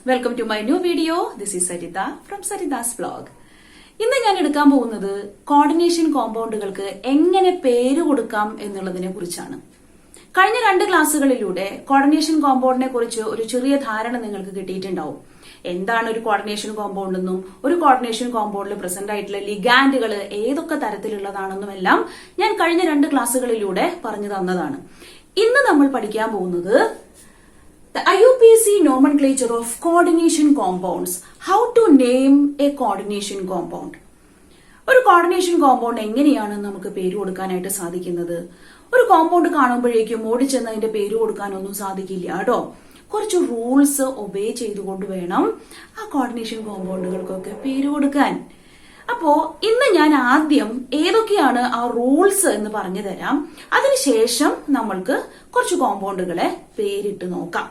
Welcome to my new video. This is Saritha from Saritha's vlog. ഇന്ന് ഞാൻ എടുക്കാൻ പോകുന്നത് കോർഡിനേഷൻ കോമ്പൗണ്ടുകൾക്ക് എങ്ങനെ പേര് കൊടുക്കാം എന്നുള്ളതിനെ കുറിച്ചാണ്. കഴിഞ്ഞ 2 ക്ലാസ്സുകളിലൂടെ കോർഡിനേഷൻ കോമ്പൗണ്ടിനെ കുറിച്ച് ഒരു ചെറിയ ധാരണ നിങ്ങൾക്ക് കിട്ടിയിട്ടുണ്ടാവും. എന്താണ് ഒരു കോർഡിനേഷൻ കോമ്പൗണ്ട് എന്നും ഒരു കോർഡിനേഷൻ കോമ്പൗണ്ടിൽ പ്രസന്റ് ആയിട്ടുള്ള ലിഗാൻഡുകൾ ഏതൊക്കെ തരത്തിലുള്ളതാണെന്നും എല്ലാം ഞാൻ കഴിഞ്ഞ 2 ക്ലാസ്സുകളിലൂടെ പറഞ്ഞു തന്നതാണ്. ഇന്ന് നമ്മൾ പഠിക്കാൻ പോകുന്നത് the IUPAC nomenclature of coordination compounds. How to name a coordination compound. ഒരു കോർഡിനേഷൻ കോമ്പൗണ്ട് എങ്ങനെയാണ് നമുക്ക് പേര് കൊടുക്കാനായിട്ട് സാധിക്കുന്നത്? ഒരു കോമ്പൗണ്ട് കാണുമ്പോഴേക്കും ഓടിച്ചെന്ന് അതിന്റെ പേര് കൊടുക്കാനൊന്നും സാധിക്കില്ല കേട്ടോ. കുറച്ച് റൂൾസ് ഒബേ ചെയ്തുകൊണ്ട് വേണം ആ കോർഡിനേഷൻ കോമ്പൗണ്ടുകൾക്കൊക്കെ പേര് കൊടുക്കാൻ. അപ്പോ ഇന്ന് ഞാൻ ആദ്യം ഏതൊക്കെയാണ് ആ റൂൾസ് എന്ന് പറഞ്ഞു തരാം. അതിനുശേഷം നമ്മൾക്ക് കുറച്ച് കോമ്പൗണ്ടുകളെ പേരിട്ട് നോക്കാം.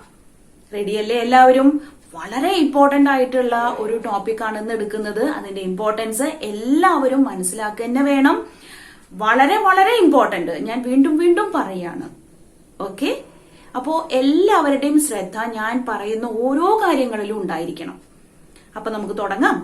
റെഡിയല്ലേ എല്ലാവരും? വളരെ ഇമ്പോർട്ടന്റ് ആയിട്ടുള്ള ഒരു ടോപ്പിക് ആണ് ഇന്ന് എടുക്കുന്നത്. അതിന്റെ ഇമ്പോർട്ടൻസ് എല്ലാവരും മനസ്സിലാക്കുക തന്നെ വേണം. വളരെ വളരെ ഇമ്പോർട്ടന്റ്. ഞാൻ വീണ്ടും വീണ്ടും പറയാണ്. ഓക്കെ, അപ്പോ എല്ലാവരുടെയും ശ്രദ്ധ ഞാൻ പറയുന്ന ഓരോ കാര്യങ്ങളിലും ഉണ്ടായിരിക്കണം. അപ്പൊ നമുക്ക് തുടങ്ങാം.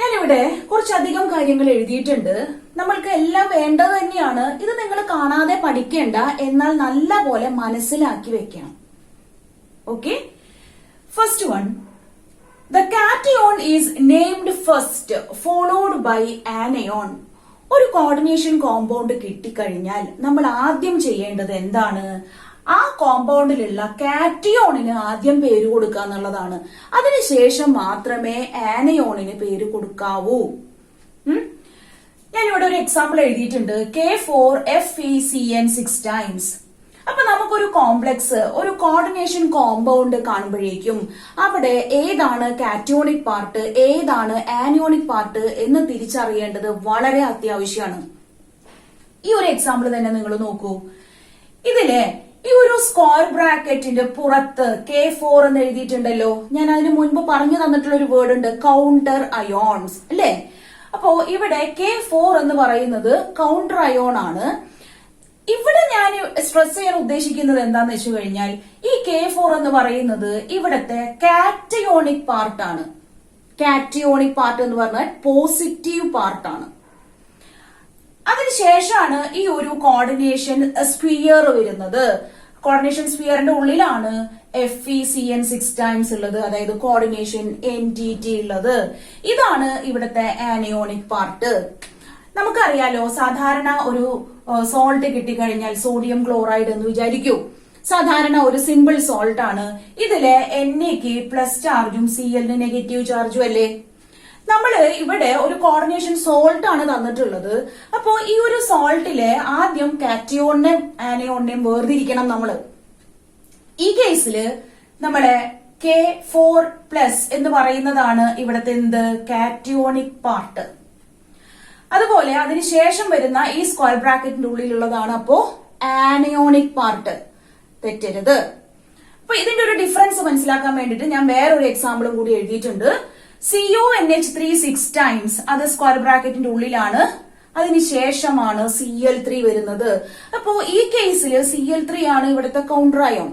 ഞാനിവിടെ കുറച്ചധികം കാര്യങ്ങൾ എഴുതിയിട്ടുണ്ട്. നമ്മൾക്ക് എല്ലാം വേണ്ടത് തന്നെയാണ്. ഇത് നിങ്ങൾ കാണാതെ പഠിക്കേണ്ട, എന്നാൽ നല്ല പോലെ മനസ്സിലാക്കി വെക്കണം. Okay, first one, the cation is named first followed by anion. ഒരു കോർഡിനേഷൻ കോമ്പൗണ്ട് കിട്ടിക്കഴിഞ്ഞാൽ നമ്മൾ ആദ്യം ചെയ്യേണ്ടത് എന്താണ്? ആ കോമ്പൗണ്ടിലുള്ള കാറ്റയോണിന് ആദ്യം പേര് കൊടുക്കുക എന്നുള്ളതാണ്. അതിനുശേഷം മാത്രമേ ആനയോണിന് പേര് കൊടുക്കാവൂ. ഞാനിവിടെ ഒരു എക്സാമ്പിൾ എഴുതിയിട്ടുണ്ട്. K4FeCN 6 times. അപ്പൊ നമുക്കൊരു കോംപ്ലക്സ്, ഒരു കോർഡിനേഷൻ കോമ്പൗണ്ട് കാണുമ്പോഴേക്കും അവിടെ ഏതാണ് കാറ്റയോണിക് പാർട്ട്, ഏതാണ് ആനിയോണിക് പാർട്ട് എന്ന് തിരിച്ചറിയേണ്ടത് വളരെ അത്യാവശ്യമാണ്. ഈ ഒരു എക്സാമ്പിൾ തന്നെ നിങ്ങൾ നോക്കൂ. ഇതിലെ ഈ ഒരു സ്ക്വയർ ബ്രാക്കറ്റിന്റെ പുറത്ത് K4 എന്ന് എഴുതിയിട്ടുണ്ടല്ലോ. ഞാൻ അതിന് മുൻപ് പറഞ്ഞു തന്നിട്ടുള്ള ഒരു വേർഡ് ഉണ്ട്, കൗണ്ടർ അയോൺസ് അല്ലേ? അപ്പോ ഇവിടെ K4 എന്ന് പറയുന്നത് കൗണ്ടർ അയോൺ ആണ്. ഇവിടെ ഞാൻ സ്ട്രെസ് ചെയ്യാൻ ഉദ്ദേശിക്കുന്നത് എന്താന്ന് വെച്ചു കഴിഞ്ഞാൽ ഈ K4 എന്ന് പറയുന്നത് ഇവിടത്തെ കാറ്റയോണിക് പാർട്ടാണ്. കാറ്റയോണിക് പാർട്ട് എന്ന് പറഞ്ഞാൽ പോസിറ്റീവ് പാർട്ടാണ്. അതിനുശേഷമാണ് ഈ ഒരു കോർഡിനേഷൻ സ്ഫിയർ വരുന്നത്. കോർഡിനേഷൻ സ്ഫിയറിന്റെ ഉള്ളിലാണ് FeCN 6 times ഉള്ളത്, അതായത് കോർഡിനേഷൻ എൻറ്റിറ്റി ഉള്ളത്. ഇതാണ് ഇവിടുത്തെ ആനയോണിക് പാർട്ട്. നമുക്കറിയാലോ, സാധാരണ ഒരു സോൾട്ട് കിട്ടിക്കഴിഞ്ഞാൽ സോഡിയം ക്ലോറൈഡ് എന്ന് വിചാരിക്കൂ. സാധാരണ ഒരു സിമ്പിൾ സോൾട്ട് ആണ്. ഇതിലെ Naക്ക് പ്ലസ് ചാർജും Cl നെഗറ്റീവ് ചാർജും അല്ലേ? നമ്മള് ഇവിടെ ഒരു കോർഡിനേഷൻ സോൾട്ട് ആണ് തന്നിട്ടുള്ളത്. അപ്പോ ഈ ഒരു സോൾട്ടിലെ ആദ്യം കാറ്റയോണിനെയും ആനയോണിനെയും വേർതിരിക്കണം നമ്മള്. ഈ കേസില് നമ്മളെ K4+ എന്ന് പറയുന്നതാണ് ഇവിടത്തെ എന്ത്, കാറ്റയോണിക് പാർട്ട്. അതുപോലെ അതിനുശേഷം വരുന്ന ഈ സ്ക്വയർ ബ്രാക്കറ്റിന്റെ ഉള്ളിലുള്ളതാണ് അപ്പോ ആനയോണിക് പാർട്ട്. തെറ്റരുത്. അപ്പൊ ഇതിന്റെ ഒരു ഡിഫറൻസ് മനസ്സിലാക്കാൻ വേണ്ടിട്ട് ഞാൻ വേറൊരു എക്സാമ്പിളും കൂടി എഴുതിയിട്ടുണ്ട്. CONH3 6 times, അത് സ്ക്വയർ ബ്രാക്കറ്റിന്റെ ഉള്ളിലാണ്. അതിനുശേഷമാണ് Cl3 വരുന്നത്. അപ്പോ ഈ കേസിൽ Cl3 ആണ് ഇവിടുത്തെ കൗണ്ടർ അയോൺ.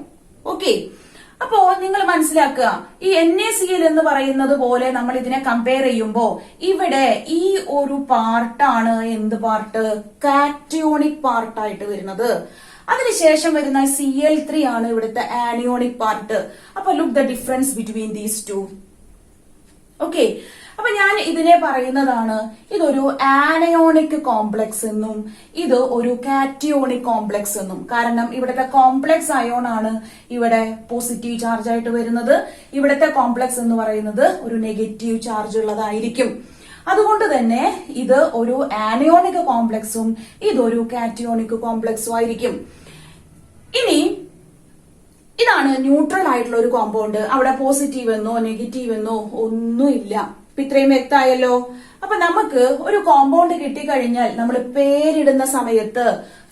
ഓക്കെ, അപ്പോ നിങ്ങൾ മനസ്സിലാക്കുക, ഈ NaCl എന്ന് പറയുന്നത് പോലെ നമ്മൾ ഇതിനെ കമ്പയർ ചെയ്യുമ്പോ ഇവിടെ ഈ ഒരു പാർട്ടാണ് എന്ത് പാർട്ട്, കാറ്റയോണിക് പാർട്ടായിട്ട് വരുന്നത്. അതിനുശേഷം വരുന്ന Cl3 ആണ് ഇവിടുത്തെ ആനിയോണിക് പാർട്ട്. അപ്പൊ look the difference between these two. Okay, അപ്പൊ ഞാൻ ഇതിനെ പറയുന്നതാണ് ഇതൊരു ആനയോണിക് കോംപ്ലക്സ് എന്നും ഇത് ഒരു കാറ്റയോണിക് കോംപ്ലക്സ് എന്നും. കാരണം ഇവിടുത്തെ കോംപ്ലക്സ് അയോൺ ആണ് ഇവിടെ പോസിറ്റീവ് ചാർജ് ആയിട്ട് വരുന്നത്. ഇവിടുത്തെ കോംപ്ലക്സ് എന്ന് പറയുന്നത് ഒരു നെഗറ്റീവ് ചാർജ് ഉള്ളതായിരിക്കും. അതുകൊണ്ട് തന്നെ ഇത് ഒരു ആനയോണിക് കോംപ്ലക്സും ഇതൊരു കാറ്റയോണിക് കോംപ്ലക്സും ആയിരിക്കും. ഇനി ഇതാണ് ന്യൂട്രൽ ആയിട്ടുള്ള ഒരു കോമ്പൗണ്ട്. അവിടെ പോസിറ്റീവ് എന്നോ നെഗറ്റീവ് എന്നോ ഒന്നുമില്ല. അപ്പൊ ഇത്രയും വ്യക്തമായല്ലോ. അപ്പൊ നമുക്ക് ഒരു കോമ്പൗണ്ട് കിട്ടിക്കഴിഞ്ഞാൽ നമ്മൾ പേരിടുന്ന സമയത്ത്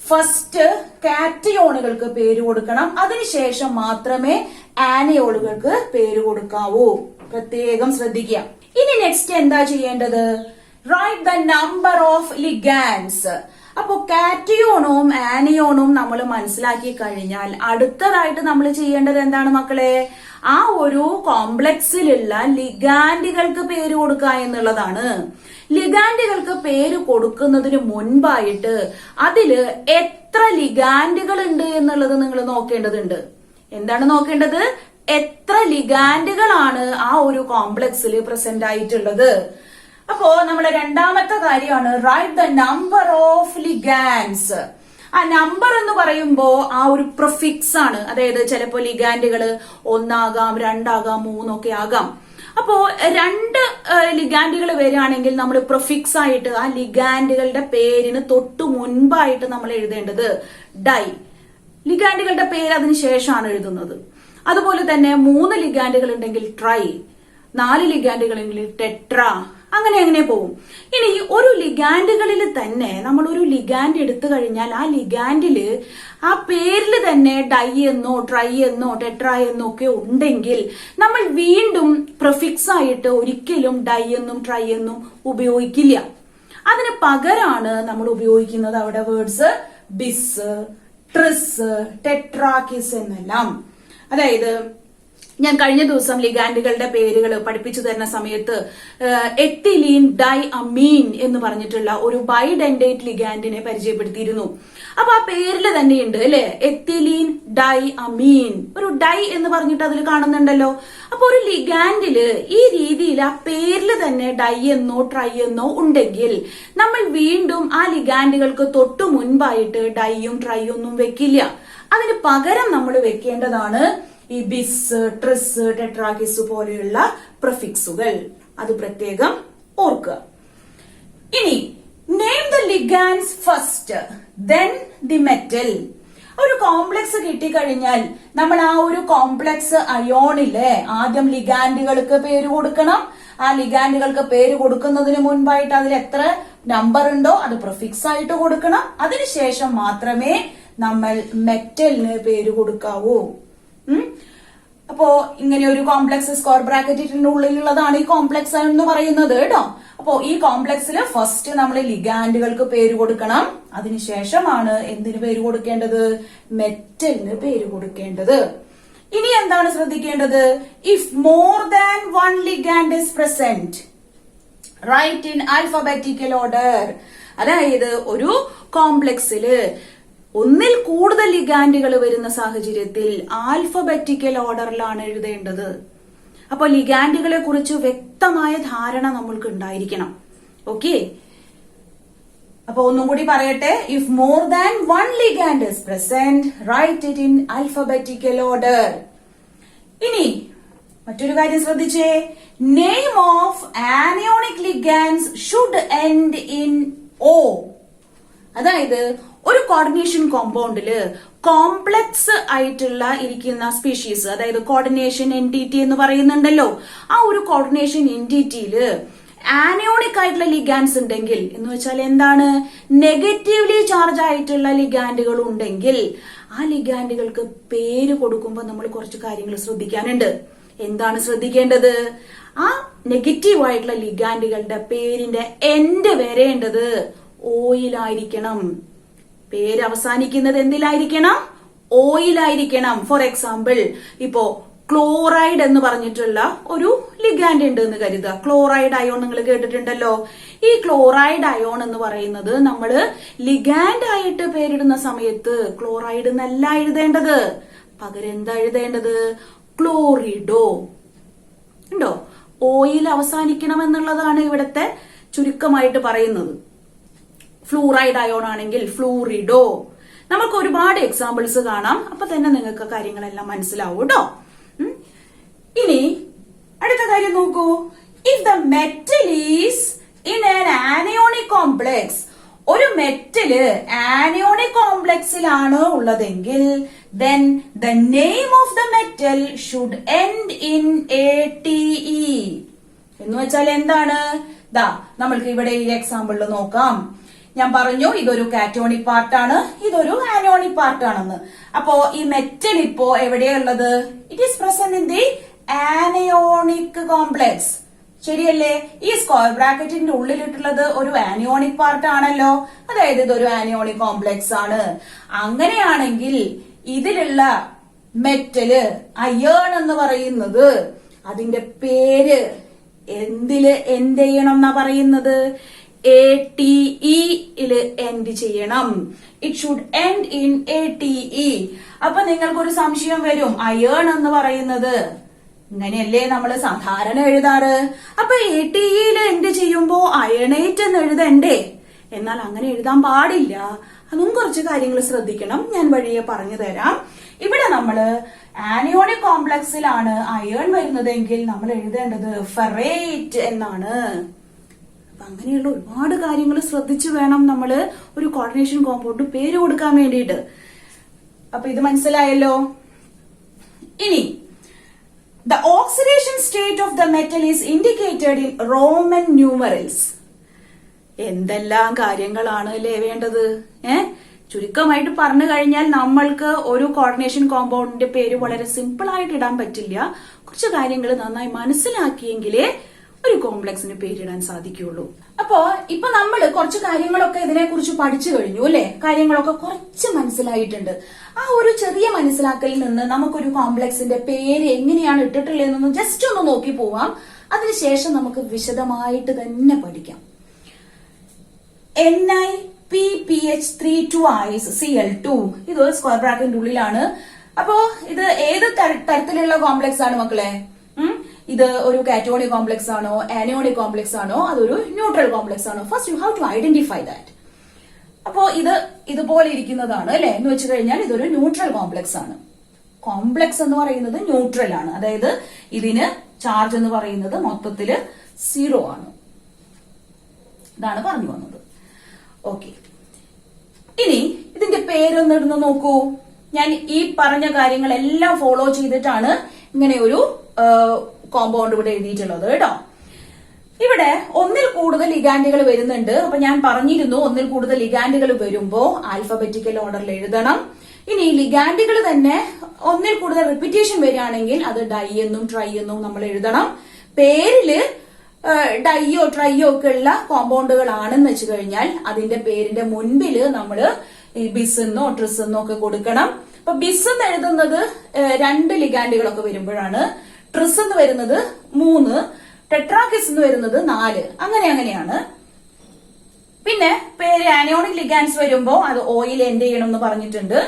ഫസ്റ്റ് കാറ്റയോണുകൾക്ക് പേര് കൊടുക്കണം. അതിനുശേഷം മാത്രമേ ആനയോണുകൾക്ക് പേര് കൊടുക്കാവൂ. പ്രത്യേകം ശ്രദ്ധിക്കുക. ഇനി നെക്സ്റ്റ് എന്താ ചെയ്യേണ്ടത്? Write the number of ligands. അപ്പോ കാറ്റയോണും ആനയോണും നമ്മൾ മനസ്സിലാക്കി കഴിഞ്ഞാൽ അടുത്തതായിട്ട് നമ്മൾ ചെയ്യേണ്ടത് എന്താണ് മക്കളെ? ആ ഒരു കോംപ്ലക്സിലുള്ള ലിഗാൻഡുകൾക്ക് പേര് കൊടുക്കുക എന്നുള്ളതാണ്. ലിഗാൻഡുകൾക്ക് പേര് കൊടുക്കുന്നതിന് മുൻപായിട്ട് അതില് എത്ര ലിഗാൻഡുകൾ ഉണ്ട് എന്നുള്ളത് നിങ്ങൾ നോക്കേണ്ടതുണ്ട്. എന്താണ് നോക്കേണ്ടത്? എത്ര ലിഗാൻഡുകളാണ് ആ ഒരു കോംപ്ലക്സിൽ പ്രസന്റ് ആയിട്ടുള്ളത്. അപ്പോ നമ്മുടെ രണ്ടാമത്തെ കാര്യമാണ് റൈറ്റ് ദ നമ്പർ ഓഫ് ലിഗാൻഡ്സ്. ആ നമ്പർ എന്ന് പറയുമ്പോ ആ ഒരു പ്രൊഫിക്സ് ആണ്. അതായത് ചിലപ്പോ ലിഗാൻഡുകൾ 1 ആകാം, 2 ആകാം, 3 ഒക്കെ ആകാം. അപ്പോ 2 ലിഗാൻഡുകൾ വരികയാണെങ്കിൽ നമ്മൾ പ്രൊഫിക്സ് ആയിട്ട് ആ ലിഗാൻഡുകളുടെ പേരിന് തൊട്ടു മുൻപായിട്ട് നമ്മൾ എഴുതേണ്ടത് ഡൈ. ലിഗാൻഡുകളുടെ പേര് അതിന് ശേഷമാണ് എഴുതുന്നത്. അതുപോലെ തന്നെ 3 ലിഗാൻഡുകൾ ഉണ്ടെങ്കിൽ ട്രൈ, 4 ലിഗാൻഡുകൾ ഉണ്ടെങ്കിൽ ടെട്ര, അങ്ങനെ പോകും. ഇനി ഒരു ലിഗാൻഡുകളിൽ തന്നെ നമ്മൾ ഒരു ലിഗാൻഡ് എടുത്തു കഴിഞ്ഞാൽ ആ ലിഗാൻഡില് ആ പേരിൽ തന്നെ ഡൈ എന്നോ ട്രൈ എന്നോ ടെട്ര എന്നോ ഒക്കെ ഉണ്ടെങ്കിൽ നമ്മൾ വീണ്ടും പ്രൊഫിക്സ് ആയിട്ട് ഒരിക്കലും ഡൈ എന്നും ട്രൈ എന്നും ഉപയോഗിക്കില്ല. അതിന് പകരമാണ് നമ്മൾ ഉപയോഗിക്കുന്നത് അവിടെ വേർഡ്സ് ബിസ്, ട്രിസ്, ടെട്രാക്കിസ് എന്നെല്ലാം. അതായത് ഞാൻ കഴിഞ്ഞ ദിവസം ലിഗാൻഡുകളുടെ പേരുകൾ പഠിപ്പിച്ചു തരുന്ന സമയത്ത് എത്തിലീൻ ഡൈ അമീൻ എന്ന് പറഞ്ഞിട്ടുള്ള ഒരു ബൈഡെൻഡേറ്റ് ലിഗാൻഡിനെ പരിചയപ്പെടുത്തിയിരുന്നു. അപ്പൊ ആ പേരിൽ തന്നെയുണ്ട് അല്ലെ, എത്തിലീൻ ഡൈ അമീൻ. ഒരു ഡൈ എന്ന് പറഞ്ഞിട്ട് അതിൽ കാണുന്നുണ്ടല്ലോ. അപ്പൊ ഒരു ലിഗാൻഡില് ഈ രീതിയിൽ ആ പേരിൽ തന്നെ ഡൈ എന്നോ ട്രൈ എന്നോ ഉണ്ടെങ്കിൽ നമ്മൾ വീണ്ടും ആ ലിഗാൻഡുകൾക്ക് തൊട്ടു മുൻപായിട്ട് ഡൈയും ട്രൈ ഒന്നും വെക്കില്ല. അതിന് പകരം നമ്മൾ വെക്കേണ്ടതാണ് ഈ ബിസ്, ട്രിസ്, ടെട്രാക്കിസ് പോലെയുള്ള പ്രഫിക്സുകൾ. അത് പ്രത്യേകം ഓർക്കുക. ഇനി name the ligands first then the metal. ഒരു കോംപ്ലക്സ് കിട്ടിക്കഴിഞ്ഞാൽ നമ്മൾ ആ ഒരു കോംപ്ലക്സ് അയോണില് ആദ്യം ലിഗാൻഡുകൾക്ക് പേര് കൊടുക്കണം. ആ ലിഗാൻഡുകൾക്ക് പേര് കൊടുക്കുന്നതിന് മുൻപായിട്ട് അതിൽ എത്ര നമ്പർ ഉണ്ടോ അത് പ്രിഫിക്സ് ആയിട്ട് കൊടുക്കണം. അതിനുശേഷം മാത്രമേ നമ്മൾ മെറ്റലിന് പേര് കൊടുക്കാവൂ. അപ്പോ ഇങ്ങനെ ഒരു കോംപ്ലക്സ് സ്ക്വയർ ബ്രാക്കറ്റിന്റെ ഉള്ളിലുള്ളതാണ് ഈ കോംപ്ലക്സ് എന്ന് പറയുന്നത് കേട്ടോ. അപ്പോ ഈ കോംപ്ലക്സിൽ ഫസ്റ്റ് നമ്മൾ ലിഗാൻഡുകൾക്ക് പേര് കൊടുക്കണം. അതിനുശേഷമാണ് എന്തിനു പേര് കൊടുക്കേണ്ടത്? മെറ്റലിന് പേര് കൊടുക്കേണ്ടത്. ഇനി എന്താണ് ശ്രദ്ധിക്കേണ്ടത്? If more than 1 ligand is present write in alphabetical order. അതായത് ഒരു കോംപ്ലക്സില് ഒന്നിൽ കൂടുതൽ ലിഗാൻഡുകൾ വരുന്ന സാഹചര്യത്തിൽ ആൽഫബറ്റിക്കൽ ഓർഡറിലാണ് എഴുതേണ്ടത്. അപ്പൊ ലിഗാൻഡുകളെ കുറിച്ച് വ്യക്തമായ ധാരണ നമ്മൾക്ക് ഉണ്ടായിരിക്കണം. ഓക്കെ, അപ്പൊ ഒന്നും കൂടി പറയട്ടെ. If more than 1 ligand is present write it in alphabetical order. ഇനി മറ്റൊരു കാര്യം ശ്രദ്ധിച്ചേ. Name of anionic ligands should end in o. അതായത് ഒരു കോർഡിനേഷൻ കോമ്പൗണ്ടില് കോംപ്ലക്സ് ആയിട്ടുള്ള ഇരിക്കുന്ന സ്പീഷീസ്, അതായത് കോർഡിനേഷൻ എൻറ്റിറ്റി എന്ന് പറയുന്നുണ്ടല്ലോ, ആ ഒരു കോർഡിനേഷൻ എൻറ്റിറ്റിയില് ആനിയോണിക് ആയിട്ടുള്ള ലിഗാൻഡ്സ് ഉണ്ടെങ്കിൽ എന്ന് വെച്ചാൽ എന്താണ്, നെഗറ്റീവ്ലി ചാർജ് ആയിട്ടുള്ള ലിഗാൻഡുകൾ ഉണ്ടെങ്കിൽ ആ ലിഗാൻഡുകൾക്ക് പേര് കൊടുക്കുമ്പോൾ നമ്മൾ കുറച്ച് കാര്യങ്ങൾ ശ്രദ്ധിക്കാനുണ്ട്. എന്താണ് ശ്രദ്ധിക്കേണ്ടത്? ആ നെഗറ്റീവ് ആയിട്ടുള്ള ലിഗാൻഡുകളുടെ പേരിന്റെ എൻഡ് വരേണ്ടത് ഓയിലായിരിക്കണം. പേര് അവസാനിക്കുന്നത് എന്തിലായിരിക്കണം? ഓയിലായിരിക്കണം. ഫോർ എക്സാമ്പിൾ, ഇപ്പോ ക്ലോറൈഡ് എന്ന് പറഞ്ഞിട്ടുള്ള ഒരു ലിഗാൻഡ് ഉണ്ട് എന്ന് കരുതുക. ക്ലോറൈഡ് അയോൺ നിങ്ങൾ കേട്ടിട്ടുണ്ടല്ലോ. ഈ ക്ലോറൈഡ് അയോൺ എന്ന് പറയുന്നത് നമ്മൾ ലിഗാൻഡ് ആയിട്ട് പേരിടുന്ന സമയത്ത് ക്ലോറൈഡ് എന്നല്ല എഴുതേണ്ടത്. പകരം എന്താ എഴുതേണ്ടത്? ക്ലോറിഡോ. ഉണ്ടോ? ഓയിൽ അവസാനിക്കണം എന്നുള്ളതാണ് ഇവിടത്തെ ചുരുക്കമായിട്ട് പറയുന്നത്. ഫ്ലൂറൈഡ് അയോൺ ആണെങ്കിൽ ഫ്ലൂറിഡോ. നമുക്ക് ഒരുപാട് എക്സാമ്പിൾസ് കാണാം. അപ്പൊ തന്നെ നിങ്ങൾക്ക് കാര്യങ്ങളെല്ലാം മനസ്സിലാവും കേട്ടോ. ഇനി അടുത്ത കാര്യം നോക്കൂ. If the metal is in an anionic complex, ഒരു മെറ്റല് ആനിയോണിക് കോംപ്ലക്സിലാണ് ഉള്ളതെങ്കിൽ then the name of the metal should end in ATE. എന്ന് വെച്ചാൽ എന്താണ്? ദാ നമ്മൾക്ക് ഇവിടെ ഈ എക്സാമ്പിളിൽ നോക്കാം. ഞാൻ പറഞ്ഞു ഇതൊരു കാറ്റോണിക് പാർട്ടാണ്, ഇതൊരു ആനിയോണിക് പാർട്ടാണെന്ന്. അപ്പോ ഈ മെറ്റൽ ഇപ്പോ എവിടെയുള്ളത്? It is present in the anionic complex. ശരിയല്ലേ? ഈ സ്ക്വയർ ബ്രാക്കറ്റിന്റെ ഉള്ളിലിട്ടുള്ളത് ഒരു ആനിയോണിക് പാർട്ട് ആണല്ലോ, അതായത് ഇതൊരു ആനിയോണിക് കോംപ്ലക്സ് ആണ്. അങ്ങനെയാണെങ്കിൽ ഇതിലുള്ള മെറ്റല് അയേൺ എന്ന് പറയുന്നത് അതിന്റെ പേര് എന്തില് എൻഡ് ചെയ്യണം എന്നാ പറയുന്നത്? ATE എൻഡ് ചെയ്യണം. It should end in ATE. അപ്പൊ നിങ്ങൾക്കൊരു സംശയം വരും, അയേൺ എന്ന് പറയുന്നത് ഇങ്ങനെയല്ലേ നമ്മൾ സാധാരണ എഴുതാറ്, അപ്പൊ ATE എൻഡ് ചെയ്യുമ്പോ അയണേറ്റ് എന്ന് എഴുതണ്ടേ? എന്നാൽ അങ്ങനെ എഴുതാൻ പാടില്ല. അതും കുറച്ച് കാര്യങ്ങൾ ശ്രദ്ധിക്കണം, ഞാൻ വഴിയെ പറഞ്ഞു തരാം. ഇവിടെ നമ്മള് ആനിയോണിക് കോംപ്ലക്സിലാണ് അയേൺ വരുന്നതെങ്കിൽ നമ്മൾ എഴുതേണ്ടത് ഫെറേറ്റ് എന്നാണ്. അപ്പൊ അങ്ങനെയുള്ള ഒരുപാട് കാര്യങ്ങൾ ശ്രദ്ധിച്ചു വേണം നമ്മൾ ഒരു കോർഡിനേഷൻ കോമ്പൗണ്ട് പേര് കൊടുക്കാൻ വേണ്ടിയിട്ട്. അപ്പൊ ഇത് മനസ്സിലായല്ലോ. ഇനി the oxidation state of the metal is indicated in Roman numerals. എന്തെല്ലാം കാര്യങ്ങളാണ് അല്ലേ വേണ്ടത്? ചുരുക്കമായിട്ട് പറഞ്ഞു കഴിഞ്ഞാൽ നമ്മൾക്ക് ഒരു കോർഡിനേഷൻ കോമ്പൗണ്ടിന്റെ പേര് വളരെ സിമ്പിൾ ആയിട്ട് ഇടാൻ പറ്റില്ല. കുറച്ച് കാര്യങ്ങൾ നന്നായി മനസ്സിലാക്കിയെങ്കിലേ ഒരു കോംപ്ലക്സിന് പേരിടാൻ സാധിക്കുള്ളൂ. അപ്പോ ഇപ്പൊ നമ്മൾ കുറച്ച് കാര്യങ്ങളൊക്കെ ഇതിനെ കുറിച്ച് പഠിച്ചു കഴിഞ്ഞു അല്ലെ? കാര്യങ്ങളൊക്കെ കുറച്ച് മനസ്സിലായിട്ടുണ്ട്. ആ ഒരു ചെറിയ മനസ്സിലാക്കലിൽ നിന്ന് നമുക്കൊരു കോംപ്ലക്സിന്റെ പേര് എങ്ങനെയാണ് ഇട്ടിട്ടുള്ളതെന്നൊന്ന് ജസ്റ്റ് ഒന്ന് നോക്കി പോവാം. അതിനുശേഷം നമുക്ക് വിശദമായിട്ട് തന്നെ പഠിക്കാം. NiPPH3 ഇത് സ്ക്വയർ ബ്രാക്കറ്റിന്റെ ഉള്ളിലാണ്. അപ്പോ ഇത് ഏത് തരത്തിലുള്ള കോംപ്ലക്സ് ആണ് മക്കളെ? ഇത് ഒരു കാറ്റോണിക് കോംപ്ലക്സ് ആണോ, ആനിയോണിക് കോംപ്ലക്സ് ആണോ, അതൊരു ന്യൂട്രൽ കോംപ്ലക്സ് ആണോ? First you have to identify that. അപ്പോ ഇത് ഇതുപോലെ ഇരിക്കുന്നതാണ് അല്ലെ എന്ന് വെച്ച് കഴിഞ്ഞാൽ ഇതൊരു ന്യൂട്രൽ കോംപ്ലക്സ് ആണ്. കോംപ്ലക്സ് എന്ന് പറയുന്നത് ന്യൂട്രൽ ആണ്, അതായത് ഇതിന് ചാർജ് എന്ന് പറയുന്നത് മൊത്തത്തില് 0 ആണ്. ഇതാണ് പറഞ്ഞു വന്നത്. ഓക്കെ, ഇനി ഇതിന്റെ പേരൊന്ന് ഇടുന്നു നോക്കൂ. ഞാൻ ഈ പറഞ്ഞ കാര്യങ്ങളെല്ലാം ഫോളോ ചെയ്തിട്ടാണ് ഇങ്ങനെ ഒരു കോമ്പൗണ്ട് ഇവിടെ എഴുതിയിട്ടുള്ളത് കേട്ടോ. ഇവിടെ ഒന്നിൽ കൂടുതൽ ലിഗാൻഡുകൾ വരുന്നുണ്ട്. അപ്പൊ ഞാൻ പറഞ്ഞിരുന്നു ഒന്നിൽ കൂടുതൽ ലിഗാൻഡുകൾ വരുമ്പോ ആൽഫബറ്റിക്കൽ ഓർഡറിൽ എഴുതണം. ഇനി ലിഗാൻഡുകൾ തന്നെ ഒന്നിൽ കൂടുതൽ റിപ്പീറ്റേഷൻ വരികയാണെങ്കിൽ അത് ഡൈ എന്നും ട്രൈ എന്നും നമ്മൾ എഴുതണം. പേരില് ഡൈയോ ട്രൈയോ ഒക്കെ ഉള്ള കോമ്പൗണ്ടുകൾ ആണെന്ന് വെച്ച് കഴിഞ്ഞാൽ അതിന്റെ പേരിന്റെ മുൻപില് നമ്മള് ബിസ് എന്നോ ട്രിസ് എന്നോ ഒക്കെ കൊടുക്കണം. അപ്പൊ ബിസ് എന്ന് എഴുതുന്നത് 2 ലിഗാൻഡുകളൊക്കെ വരുമ്പോഴാണ്, ട്രിസ് എന്ന് വരുന്നത് 3, ടെട്രാക്കിസ് എന്ന് വരുന്നത് 4. അങ്ങനെയാണ്. പിന്നെ പേര് ആനിയോണിക് ലിഗാൻഡ്സ് വരുമ്പോ അത് ഓയിൽ എൻഡ് ചെയ്യണം എന്ന് പറഞ്ഞിട്ടുണ്ട്.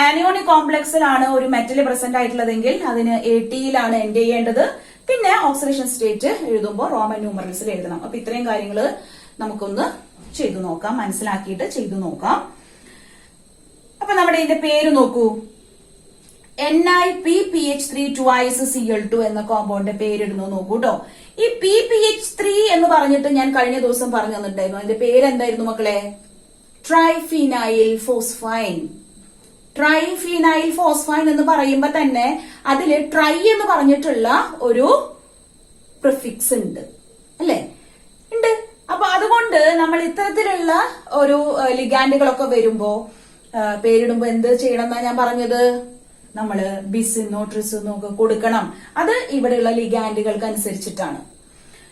ആനിയോണിക് കോംപ്ലക്സിലാണ് ഒരു മെറ്റൽ പ്രസന്റ് ആയിട്ടുള്ളതെങ്കിൽ അതിന് ATയിലാണ് എൻഡ് ചെയ്യേണ്ടത്. പിന്നെ ഓക്സിഡേഷൻ സ്റ്റേറ്റ് എഴുതുമ്പോൾ റോമൻ ന്യൂമറൽസിൽ എഴുതണം. അപ്പൊ ഇത്രയും കാര്യങ്ങൾ നമുക്കൊന്ന് ചെയ്തു നോക്കാം, മനസ്സിലാക്കിയിട്ട് ചെയ്തു നോക്കാം. അപ്പൊ നമ്മുടെ ഇതിന്റെ പേര് നോക്കൂ. NiPPH3 എന്ന കോമ്പൗണ്ടിന്റെ പേരിടുന്നു നോക്കൂ കേട്ടോ. ഈ PPH3 എന്ന് പറഞ്ഞിട്ട് ഞാൻ കഴിഞ്ഞ ദിവസം പറഞ്ഞു തന്നിട്ടുണ്ടായിരുന്നു. അതിന്റെ പേര് എന്തായിരുന്നു മക്കളെ? ട്രൈഫിനൈൽ ഫോസ്ഫൈൻ. ട്രൈഫിനൈൽ ഫോസ്ഫൈൻ എന്ന് പറയുമ്പോ തന്നെ അതില് ട്രൈ എന്ന് പറഞ്ഞിട്ടുള്ള ഒരു പ്രിഫിക്സ് ഉണ്ട് അല്ലെ? ഉണ്ട്. അപ്പൊ അതുകൊണ്ട് നമ്മൾ ഇത്തരത്തിലുള്ള ഒരു ലിഗാൻഡുകളൊക്കെ വരുമ്പോ പേരിടുമ്പോ എന്ത് ചെയ്യണം എന്നാ ഞാൻ പറഞ്ഞത്? നമ്മള് ബിസിന്നോ ട്രിസിന്നോ ഒക്കെ കൊടുക്കണം. അത് ഇവിടെയുള്ള ലിഗാൻഡുകൾക്ക് അനുസരിച്ചിട്ടാണ്.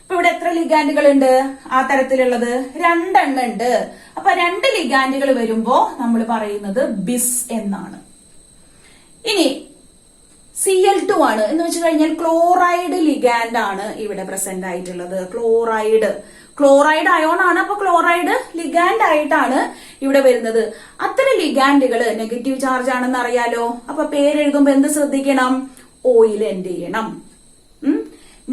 ഇപ്പൊ ഇവിടെ എത്ര ലിഗാൻഡുകൾ ഉണ്ട്? ആ തരത്തിലുള്ളത് 2 എണ്ണം ഉണ്ട്. അപ്പൊ 2 ലിഗാൻഡുകൾ വരുമ്പോ നമ്മൾ പറയുന്നത് ബിസ് എന്നാണ്. ഇനി Cl2 ആണ് എന്ന് വെച്ച് കഴിഞ്ഞാൽ ക്ലോറൈഡ് ലിഗാൻഡ് ആണ് ഇവിടെ പ്രസന്റ് ആയിട്ടുള്ളത്. ക്ലോറൈഡ് അയോൺ ആണ്. അപ്പൊ ക്ലോറൈഡ് ലിഗാൻഡ് ആയിട്ടാണ് ഇവിടെ വരുന്നത്. അത്തരം ലിഗാൻഡുകൾ നെഗറ്റീവ് ചാർജ് ആണെന്ന് അറിയാലോ. അപ്പൊ പേരെഴുതുമ്പോ എന്ത് ശ്രദ്ധിക്കണം? ഓയിൽ എൻഡ് ചെയ്യണം.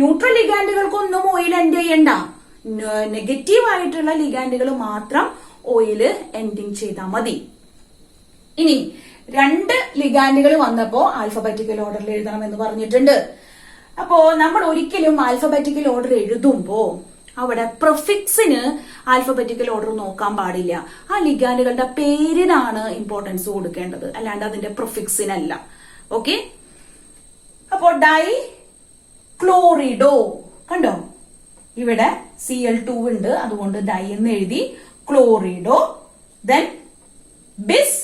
ന്യൂട്രൽ ലിഗാൻഡുകൾക്കൊന്നും ഓയിൽ എൻഡ് ചെയ്യണ്ട. നെഗറ്റീവ് ആയിട്ടുള്ള ലിഗാൻഡുകൾ മാത്രം ഓയില് എൻഡിങ് ചെയ്താൽ മതി. ഇനി 2 ലിഗാൻഡുകൾ വന്നപ്പോ ആൽഫബറ്റിക്കൽ ഓർഡറിൽ എഴുതണം എന്ന് പറഞ്ഞിട്ടുണ്ട്. അപ്പോ നമ്മൾ ഒരിക്കലും ആൽഫബറ്റിക്കൽ ഓർഡർ എഴുതുമ്പോ അവിടെ പ്രൊഫിക്സിന് ആൽഫബറ്റിക്കൽ ഓർഡർ നോക്കാൻ പാടില്ല. ആ ലിഗാൻഡുകളുടെ പേരിനാണ് ഇമ്പോർട്ടൻസ് കൊടുക്കേണ്ടത്, അല്ലാണ്ട് അതിന്റെ പ്രൊഫിക്സിനല്ല. ഓക്കെ, അപ്പോ ഡൈ ക്ലോറിഡോ കണ്ടോ, ഇവിടെ Cl2 ഉണ്ട്, അതുകൊണ്ട് ഡൈ എന്ന് എഴുതി. Chlorido, then bis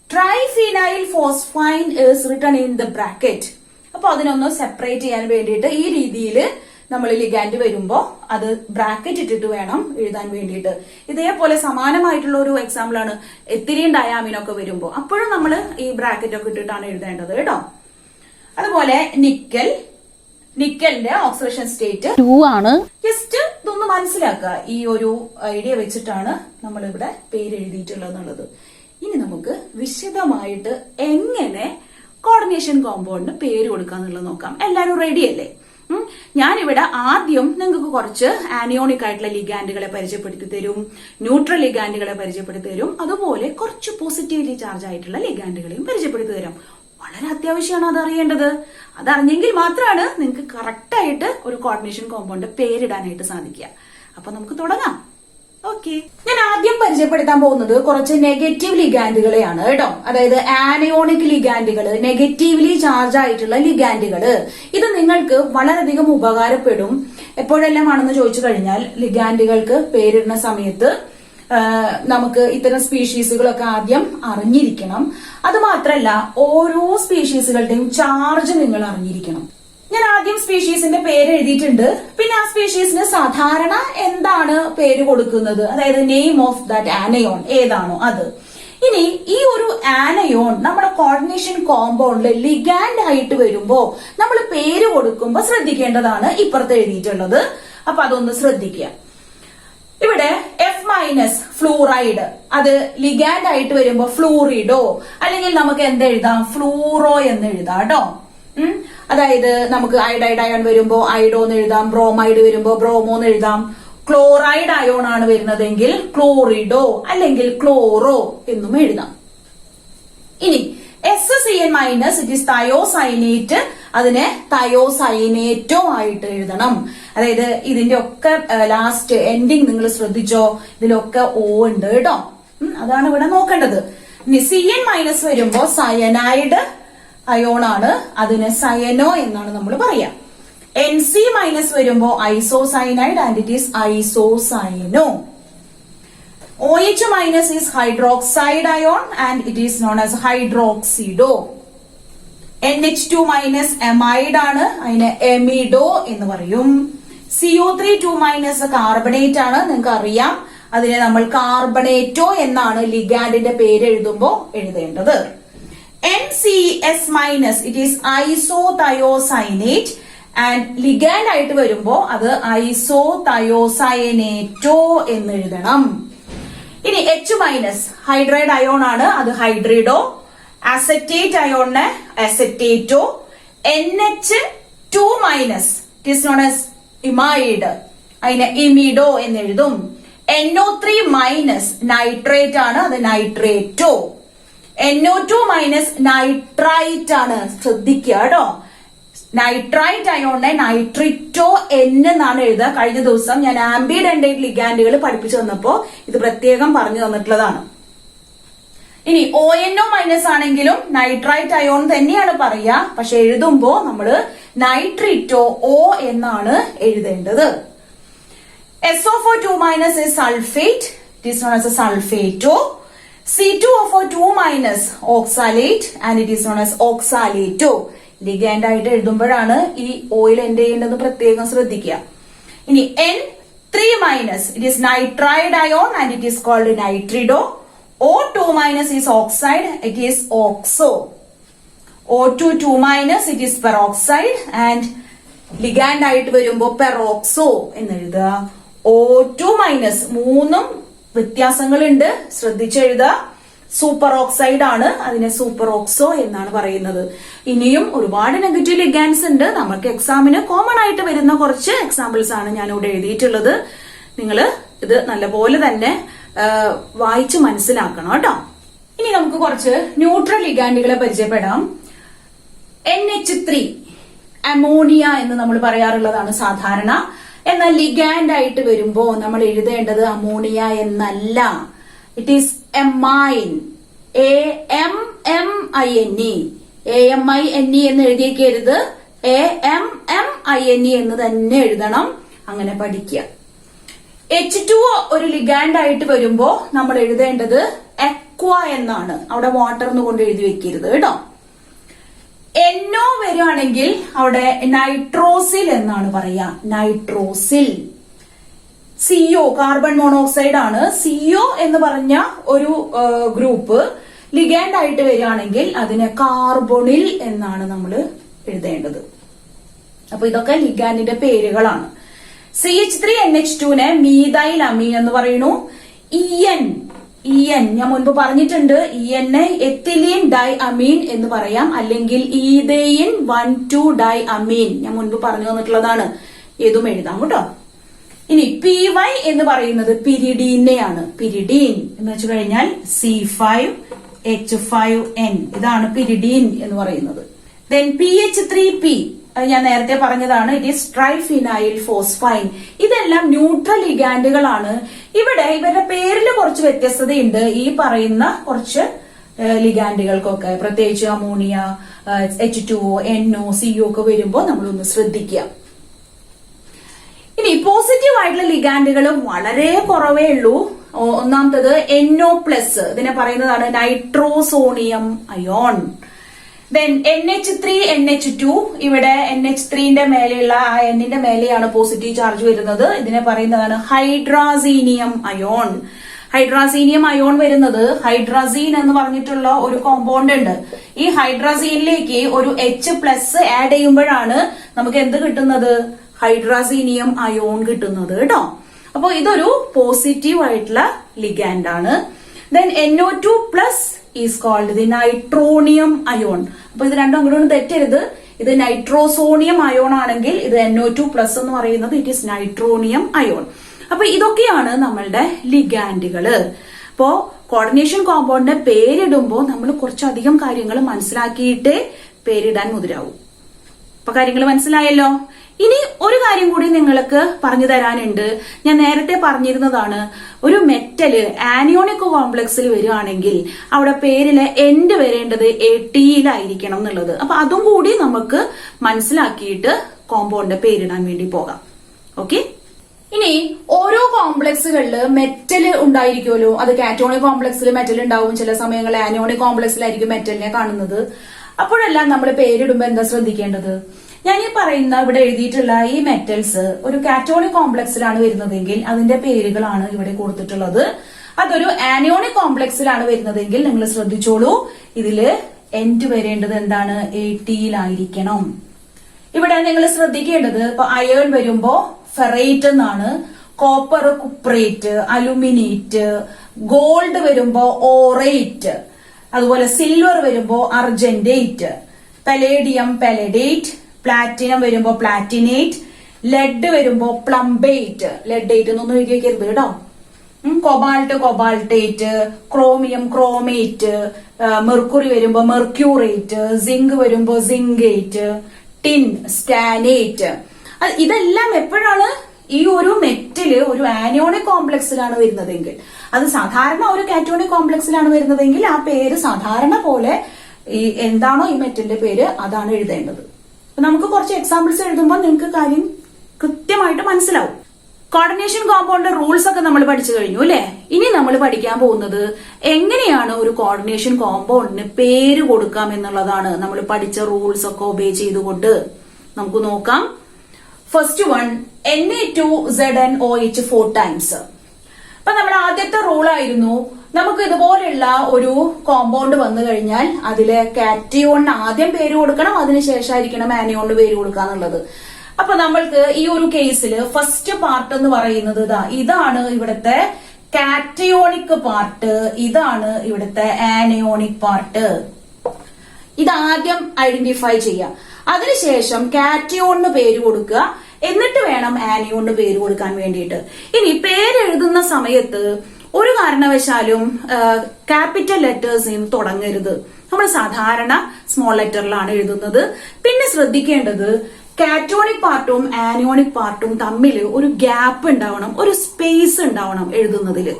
triphenyl phosphine is written in the bracket. അപ്പൊ അതിനൊന്ന് സെപ്പറേറ്റ് ചെയ്യാൻ വേണ്ടിയിട്ട് ഈ രീതിയിൽ നമ്മൾ ലിഗാൻഡ് വരുമ്പോ അത് ബ്രാക്കറ്റ് ഇട്ടിട്ട് വേണം എഴുതാൻ വേണ്ടിയിട്ട്. ഇതേപോലെ സമാനമായിട്ടുള്ള ഒരു എക്സാമ്പിൾ ആണ് എത്തിലീൻ ഡയാമിനൊക്കെ വരുമ്പോ, അപ്പോഴും നമ്മൾ ഈ ബ്രാക്കറ്റ് ഒക്കെ ഇട്ടിട്ടാണ് എഴുതേണ്ടത് കേട്ടോ. അതുപോലെ നിക്കലിന്റെ ഓക്സിഡേഷൻ സ്റ്റേറ്റ് 2 ആണ്. ജസ്റ്റ് ഇതൊന്ന് മനസ്സിലാക്കുക, ഈ ഒരു ഐഡിയ വെച്ചിട്ടാണ് നമ്മൾ ഇവിടെ പേര് എഴുതിയിട്ടുള്ളത് എന്നുള്ളത്. ഇനി നമുക്ക് വിശദമായിട്ട് എങ്ങനെ കോർഡിനേഷൻ കോമ്പൗണ്ടിന് പേര് കൊടുക്കാന്നുള്ളത് നോക്കാം. എല്ലാവരും റെഡി അല്ലേ? ഞാനിവിടെ ആദ്യം നിങ്ങൾക്ക് കുറച്ച് ആനിയോണിക് ആയിട്ടുള്ള ലിഗാൻഡുകളെ പരിചയപ്പെടുത്തി തരും, ന്യൂട്രൽ ലിഗാൻഡുകളെ പരിചയപ്പെടുത്തി തരും, അതുപോലെ കുറച്ച് പോസിറ്റീവ്ലി ചാർജ് ആയിട്ടുള്ള ലിഗാൻഡുകളെയും പരിചയപ്പെടുത്തി തരും. വളരെ അത്യാവശ്യമാണ് അത് അറിയേണ്ടത്. അതറിഞ്ഞെങ്കിൽ മാത്രമാണ് നിങ്ങൾക്ക് കറക്റ്റ് ആയിട്ട് ഒരു കോർഡിനേഷൻ കോമ്പൗണ്ട് പേരിടാനായിട്ട് സാധിക്കുക. അപ്പൊ നമുക്ക് തുടങ്ങാം. ഓക്കെ, ഞാൻ ആദ്യം പരിചയപ്പെടുത്താൻ പോകുന്നത് കുറച്ച് നെഗറ്റീവ് ലിഗാൻഡുകളെയാണ് കേട്ടോ. അതായത് ആനയോണിക് ലിഗാൻഡുകള്, നെഗറ്റീവ്ലി ചാർജ് ആയിട്ടുള്ള ലിഗാൻഡുകള്. ഇത് നിങ്ങൾക്ക് വളരെയധികം ഉപകാരപ്പെടും. എപ്പോഴെല്ലാം ആണെന്ന് ചോദിച്ചു കഴിഞ്ഞാൽ ലിഗാൻഡുകൾക്ക് പേരിടുന്ന സമയത്ത് നമുക്ക് ഇത്തരം സ്പീഷീസുകളൊക്കെ ആദ്യം അറിഞ്ഞിരിക്കണം. അത് മാത്രല്ല ഓരോ സ്പീഷീസുകളുടെയും ചാർജ് നിങ്ങൾ അറിഞ്ഞിരിക്കണം. ഞാൻ ആദ്യം സ്പീഷീസിന്റെ പേര് എഴുതിയിട്ടുണ്ട്. പിന്നെ ആ സ്പീഷീസിന് സാധാരണ എന്താണ് പേര് കൊടുക്കുന്നത്, അതായത് നെയിം ഓഫ് ദാറ്റ് ആനയോൺ ഏതാണോ അത്. ഇനി ഈ ഒരു ആനയോൺ നമ്മുടെ കോർഡിനേഷൻ കോമ്പൗണ്ടിൽ ലിഗാൻഡ് ആയിട്ട് വരുമ്പോ നമ്മൾ പേര് കൊടുക്കുമ്പോ ശ്രദ്ധിക്കേണ്ടതാണ് ഇപ്പുറത്ത് എഴുതിയിട്ടുള്ളത്. അപ്പൊ അതൊന്ന് ശ്രദ്ധിക്കുക. ഇവിടെ എഫ് മൈനസ് ഫ്ലൂറൈഡ്, അത് ലിഗാൻഡ് ആയിട്ട് വരുമ്പോ ഫ്ലൂറിഡോ, അല്ലെങ്കിൽ നമുക്ക് എന്തെഴുതാം, ഫ്ലൂറോ എന്ന് എഴുതാം കേട്ടോ. അതായത് നമുക്ക് അയഡൈഡ് അയോൺ വരുമ്പോ അയഡോ എന്ന് എഴുതാം, ബ്രോമൈഡ് വരുമ്പോ ബ്രോമോ എന്ന് എഴുതാം. ക്ലോറൈഡ് അയോൺ ആണ് വരുന്നതെങ്കിൽ ക്ലോറിഡോ അല്ലെങ്കിൽ ക്ലോറോ എന്നും എഴുതാം. ഇനി SCN minus it is thiocyanate, അതിനെ തയോസൈനേറ്റോ ആയിട്ട് എഴുതണം. അതായത് ഇതിന്റെ ഒക്കെ ലാസ്റ്റ് എൻഡിങ് നിങ്ങൾ ശ്രദ്ധിച്ചോ, ഇതിലൊക്കെ O ഉണ്ട് കേട്ടോ. അതാണ് ഇവിടെ നോക്കേണ്ടത്. ഇനി CN മൈനസ് വരുമ്പോ സയനൈഡ് അയോൺ ആണ്, അതിന് സയനോ എന്നാണ് നമ്മൾ പറയാ. NC മൈനസ് വരുമ്പോ isocyanide and it is isocyano. OH minus is hydroxide ion and it is known as hydroxido. NH2 minus amide ആണ്, അതിനെ എമിഡോ എന്ന് പറയും. CO3 മൈനസ് കാർബണേറ്റ് ആണ്, നിങ്ങൾക്ക് അറിയാം, അതിനെ നമ്മൾ കാർബണേറ്റോ എന്നാണ് ലിഗാൻഡിന്റെ പേര് എഴുതുമ്പോ എഴുതേണ്ടത്. NCS minus it is isothiocyanate and ligand ആയിട്ട് വരുമ്പോ അത് ഐസോതയോസയനേറ്റോ എന്ന് എഴുതണം. ഇനി H മൈനസ് ഹൈഡ്രൈഡ് അയോൺ ആണ്, അത് ഹൈഡ്രിഡോ. അസറ്റേറ്റ് അയോണിനെ acetato. NH2 minus it is known as imide, അതിനെ ഇമിഡോ എന്ന് എഴുതും. NO3 മൈനസ് നൈട്രേറ്റ് ആണ്, അത് നൈട്രേറ്റോ. NO2 മൈനസ് നൈട്രൈറ്റ് ആണ്, ശ്രദ്ധിക്കുക കേട്ടോ. നൈട്രൈറ്റ് അയോണിനെ നൈട്രിറ്റോ എന്നാണ് എഴുതുക. കഴിഞ്ഞ ദിവസം ഞാൻ ആംബിഡെന്റേറ്റ് ലിഗാൻഡുകൾ പഠിപ്പിച്ചു തന്നപ്പോ ഇത് പ്രത്യേകം പറഞ്ഞു തന്നിട്ടുള്ളതാണ്. ഇനി ONO മൈനസ് ആണെങ്കിലും നൈട്രൈറ്റ് അയോൺ തന്നെയാണ് പറയുക, പക്ഷെ എഴുതുമ്പോ നമ്മള് നൈട്രിറ്റോ O എന്നാണ് എഴുതേണ്ടത്. SO4 minus is sulfate, it is known as a sulfato. C2O4 minus oxalate and it is known as oxalato. Ligand ആയിട്ട് എഴുതുമ്പോഴാണ് ഈ ഓയിൽ എൻഡ് ചെയ്യേണ്ടത്, പ്രത്യേകം ശ്രദ്ധിക്കുക. ഇനി N3 minus it is nitride ion and it is called nitrido. O2 minus is oxide, it is oxo. O2 minus it is peroxide and ligand ആയിട്ട് വരുമ്പോ പെറോക്സോ എന്ന് എഴുതുക. O2 മൈനസ്, മൂന്നും വ്യത്യാസങ്ങളുണ്ട്, ശ്രദ്ധിച്ചെഴുതുക. സൂപ്പർ ഓക്സൈഡ് ആണ്, അതിനെ സൂപ്പർ ഓക്സോ എന്നാണ് പറയുന്നത്. ഇനിയും ഒരുപാട് നെഗറ്റീവ് ലിഗാൻഡ്സ് ഉണ്ട്. നമുക്ക് എക്സാമിന് കോമൺ ആയിട്ട് വരുന്ന കുറച്ച് എക്സാമ്പിൾസ് ആണ് ഞാൻ ഇവിടെ എഴുതിയിട്ടുള്ളത്. നിങ്ങൾ ഇത് നല്ലപോലെ തന്നെ വായിച്ച് മനസ്സിലാക്കണം കേട്ടോ. ഇനി നമുക്ക് കുറച്ച് ന്യൂട്രൽ ലിഗാൻഡുകളെ പരിചയപ്പെടാം. NH3 അമോണിയ എന്ന് നമ്മൾ പറയാറുള്ളതാണ് സാധാരണ. എന്നാൽ ലിഗാൻഡ് ആയിട്ട് വരുമ്പോ നമ്മൾ എഴുതേണ്ടത് അമോണിയ എന്നല്ല, ഇറ്റ് ഈസ് എമൈൻ. AMMINE, AMINE എന്ന് എഴുതിയേക്കരുത്, AMMINE എന്ന് തന്നെ എഴുതണം. അങ്ങനെ പഠിക്കുക. H2O ഒരു ലിഗാൻഡ് ആയിട്ട് വരുമ്പോ നമ്മൾ എഴുതേണ്ടത് എക്വ എന്നാണ്, അവിടെ വാട്ടർ എന്ന് കൊണ്ട് എഴുതി വെക്കരുത് കേട്ടോ. NO വരുവാണെങ്കിൽ അവിടെ നൈട്രോസിൽ എന്നാണ് പറയാ, നൈട്രോസിൽ. CO കാർബൺ മോണോക്സൈഡ് ആണ്. CO എന്ന് പറഞ്ഞ ഒരു ഗ്രൂപ്പ് ലിഗാൻഡ് ആയിട്ട് വരികയാണെങ്കിൽ അതിനെ കാർബണിൽ എന്നാണ് നമ്മൾ എഴുതേണ്ടത്. അപ്പൊ ഇതൊക്കെ ലിഗാൻഡിന്റെ പേരുകളാണ്. CH3NH2 മീഥൈൽ അമീൻ എന്ന് പറയുന്നു. EN ഞാൻ മുൻപ് പറഞ്ഞിട്ടുണ്ട്, EN എത്തിലീൻ ഡൈ അമീൻ എന്ന് പറയാം, അല്ലെങ്കിൽ ഈതെയിൻ 1,2 ഡൈ അമീൻ ഞാൻ മുൻപ് പറഞ്ഞു തന്നിട്ടുള്ളതാണ്. ഏതും എഴുതാം കേട്ടോ. ഇനി PY എന്ന് പറയുന്നത് പിരിഡീനെയാണ്. പിരിഡീൻ എന്ന് വെച്ച് കഴിഞ്ഞാൽ C5H5N, ഇതാണ് പിരിഡീൻ എന്ന് പറയുന്നത്. ദെൻ PH3P അത് ഞാൻ നേരത്തെ പറഞ്ഞതാണ്, ഇറ്റ് ഈസ് ട്രൈഫിനൈൽ ഫോസ്ഫൈൻ. ഇതെല്ലാം ന്യൂട്രൽ ലിഗാൻഡുകളാണ്. ഇവിടെ ഇവരുടെ പേരിൽ കുറച്ച് വ്യത്യസ്തതയുണ്ട്. ഈ പറയുന്ന കുറച്ച് ലിഗാൻഡുകൾക്കൊക്കെ, പ്രത്യേകിച്ച് അമോണിയ, H2O, NO, CO ഒക്കെ വരുമ്പോൾ നമ്മളൊന്ന് ശ്രദ്ധിക്കുക. ഇനി പോസിറ്റീവ് ആയിട്ടുള്ള ലിഗാൻഡുകൾ വളരെ കുറവേ ഉള്ളൂ. ഒന്നാമത്തത് NO+, ഇതിനെ പറയുന്നതാണ് നൈട്രോസോണിയം അയോൺ. ദെൻ NH3NH2, ഇവിടെ NH3ന്റെ മേലെയുള്ള ആ Nന്റെ മേലെയാണ് പോസിറ്റീവ് ചാർജ് വരുന്നത്. ഇതിനെ പറയുന്നതാണ് ഹൈഡ്രാസീനിയം അയോൺ. ഹൈഡ്രാസീനിയം അയോൺ വരുന്നത് ഹൈഡ്രാസീൻ എന്ന് പറഞ്ഞിട്ടുള്ള ഒരു കോമ്പൗണ്ട് ഉണ്ട്. ഈ ഹൈഡ്രാസീനിലേക്ക് ഒരു H+ ആഡ് ചെയ്യുമ്പോഴാണ് നമുക്ക് എന്ത് കിട്ടുന്നത്? ഹൈഡ്രാസീനിയം അയോൺ കിട്ടുന്നത് കേട്ടോ. അപ്പൊ ഇതൊരു പോസിറ്റീവ് ആയിട്ടുള്ള ലിഗാൻഡ് ആണ്. Then NO2+ is called the nitronium ion. അപ്പൊ ഇത് രണ്ടും അങ്ങോട്ടും തെറ്റരുത്. ഇത് നൈട്രോസോണിയം അയോൺ ആണെങ്കിൽ ഇത് NO2+ എന്ന് പറയുന്നത് ഇറ്റ് ഈസ് നൈട്രോണിയം അയോൺ. അപ്പൊ ഇതൊക്കെയാണ് നമ്മളുടെ ലിഗാൻഡുകള്. അപ്പോ കോർഡിനേഷൻ കോമ്പൗണ്ടിന്റെ പേരിടുമ്പോ നമ്മൾ കുറച്ചധികം കാര്യങ്ങൾ മനസ്സിലാക്കിയിട്ടേ പേരിടാൻ മുതിരാവൂ. അപ്പൊ കാര്യങ്ങൾ മനസ്സിലായല്ലോ. ഇനി ഒരു കാര്യം കൂടി നിങ്ങൾക്ക് പറഞ്ഞു തരാനുണ്ട്. ഞാൻ നേരത്തെ പറഞ്ഞിരുന്നതാണ്, ഒരു മെറ്റല് ആനിയോണിക് കോംപ്ലക്സിൽ വരികയാണെങ്കിൽ അവിടെ പേരിലെ എൻഡ് വരേണ്ടത് ATയിലായിരിക്കണം എന്നുള്ളത്. അപ്പൊ അതും കൂടി നമുക്ക് മനസ്സിലാക്കിയിട്ട് കോമ്പൗണ്ടിന്റെ പേരിടാൻ വേണ്ടി പോകാം. ഓക്കെ. ഇനി ഓരോ കോംപ്ലക്സുകളില് മെറ്റല് ഉണ്ടായിരിക്കുമല്ലോ. അത് കാറ്റോണിക് കോംപ്ലക്സിൽ മെറ്റൽ ഉണ്ടാവും, ചില സമയങ്ങളിൽ ആനിയോണിക് കോംപ്ലക്സിലായിരിക്കും മെറ്റലിനെ കാണുന്നത്. അപ്പോഴെല്ലാം നമ്മൾ പേരിടുമ്പോ എന്താ ശ്രദ്ധിക്കേണ്ടത്? ഞാൻ ഈ പറയുന്ന ഇവിടെ എഴുതിയിട്ടുള്ള ഈ മെറ്റൽസ് ഒരു കാറ്റോണിക് കോംപ്ലക്സിലാണ് വരുന്നതെങ്കിൽ അതിന്റെ പേരുകളാണ് ഇവിടെ കൊടുത്തിട്ടുള്ളത്. അതൊരു ആനിയോണിക് കോംപ്ലക്സിലാണ് വരുന്നതെങ്കിൽ നിങ്ങൾ ശ്രദ്ധിച്ചോളൂ, ഇതില് എൻഡ് വരേണ്ടത് എന്താണ്? ATയിലായിരിക്കണം. ഇവിടെ നിങ്ങൾ ശ്രദ്ധിക്കേണ്ടത്, ഇപ്പൊ അയേൺ വരുമ്പോ ഫെറേറ്റ് എന്നാണ്, കോപ്പർ കുപ്രേറ്റ്, അലുമിനേറ്റ്, ഗോൾഡ് വരുമ്പോ ഓറേറ്റ്, അതുപോലെ സിൽവർ വരുമ്പോ അർജന്റേറ്റ്, പലേഡിയം പലഡേറ്റ്, പ്ലാറ്റിനം വരുമ്പോ പ്ലാറ്റിനേറ്റ്, ലെഡ് വരുമ്പോ പ്ലംബേറ്റ്. ലെഡേറ്റ് എന്നൊന്നും എഴുതി വെക്കരുത് കേട്ടോ. കൊബാൾട്ട് കൊബാൾട്ടേറ്റ്, ക്രോമിയം ക്രോമേറ്റ്, മെർക്കുറി വരുമ്പോ മെർക്യൂറേറ്റ്, സിങ്ക് വരുമ്പോ സിങ്കേറ്റ്, ടിൻ സ്കാനേറ്റ്. ഇതെല്ലാം എപ്പോഴാണ് ഈ ഒരു മെറ്റല് ഒരു ആനിയോണിക് കോംപ്ലക്സിലാണ് വരുന്നതെങ്കിൽ, അത് സാധാരണ ഒരു കാറ്റോണിക് കോംപ്ലക്സിലാണ് വരുന്നതെങ്കിൽ ആ പേര് സാധാരണ പോലെ ഈ എന്താണോ ഈ മെറ്റലിന്റെ പേര് അതാണ് എഴുതേണ്ടത്. നമുക്ക് കുറച്ച് എക്സാമ്പിൾസ് എഴുതുമ്പോൾ നിങ്ങൾക്ക് കാര്യം കൃത്യമായിട്ട് മനസ്സിലാവും. കോർഡിനേഷൻ കോമ്പൗണ്ടിന്റെ റൂൾസ് ഒക്കെ നമ്മൾ പഠിച്ചു കഴിഞ്ഞു അല്ലെ? ഇനി നമ്മൾ പഠിക്കാൻ പോകുന്നത് എങ്ങനെയാണ് ഒരു കോർഡിനേഷൻ കോമ്പൗണ്ടിന് പേര് കൊടുക്കാം എന്നുള്ളതാണ്. നമ്മൾ പഠിച്ച റൂൾസ് ഒക്കെ ഒബേ ചെയ്തുകൊണ്ട് നമുക്ക് നോക്കാം. First one, Na2ZnOH 4 times. അപ്പൊ നമ്മൾ ആദ്യത്തെ റൂളായിരുന്നു, നമുക്ക് ഇതുപോലെയുള്ള ഒരു കോമ്പൗണ്ട് വന്നു കഴിഞ്ഞാൽ അതിലെ കാറ്റയോണിന് ആദ്യം പേര് കൊടുക്കണം, അതിനുശേഷമായിരിക്കണം ആനിയോണിന് പേര് കൊടുക്കുക എന്നുള്ളത്. അപ്പൊ നമ്മൾക്ക് ഈ ഒരു കേസിൽ ഫസ്റ്റ് പാർട്ട് എന്ന് പറയുന്നത് ഇതാണ് ഇവിടുത്തെ കാറ്റയോണിക് പാർട്ട്, ഇതാണ് ഇവിടുത്തെ ആനിയോണിക് പാർട്ട്. ഇതാദ്യം ഐഡന്റിഫൈ ചെയ്യാം. അതിനുശേഷം കാറ്റയോണിന് പേര് കൊടുക്കുക, എന്നിട്ട് വേണം ആനിയോണിന് പേര് കൊടുക്കാൻ വേണ്ടിയിട്ട്. ഇനി പേരെഴുതുന്ന സമയത്ത് ഒരു കാരണവശാലും ക്യാപിറ്റൽ ലെറ്റേഴ്സിൽ നിന്ന് തുടങ്ങരുത്. നമ്മൾ സാധാരണ സ്മോൾ ലെറ്ററിലാണ് എഴുതുന്നത്. പിന്നെ ശ്രദ്ധിക്കേണ്ടത് കാറ്റോണിക് പാർട്ടും ആനിയോണിക് പാർട്ടും തമ്മിൽ ഒരു ഗ്യാപ്പ് ഉണ്ടാവണം, ഒരു സ്പേസ് ഉണ്ടാവണം എഴുതുന്നതില്.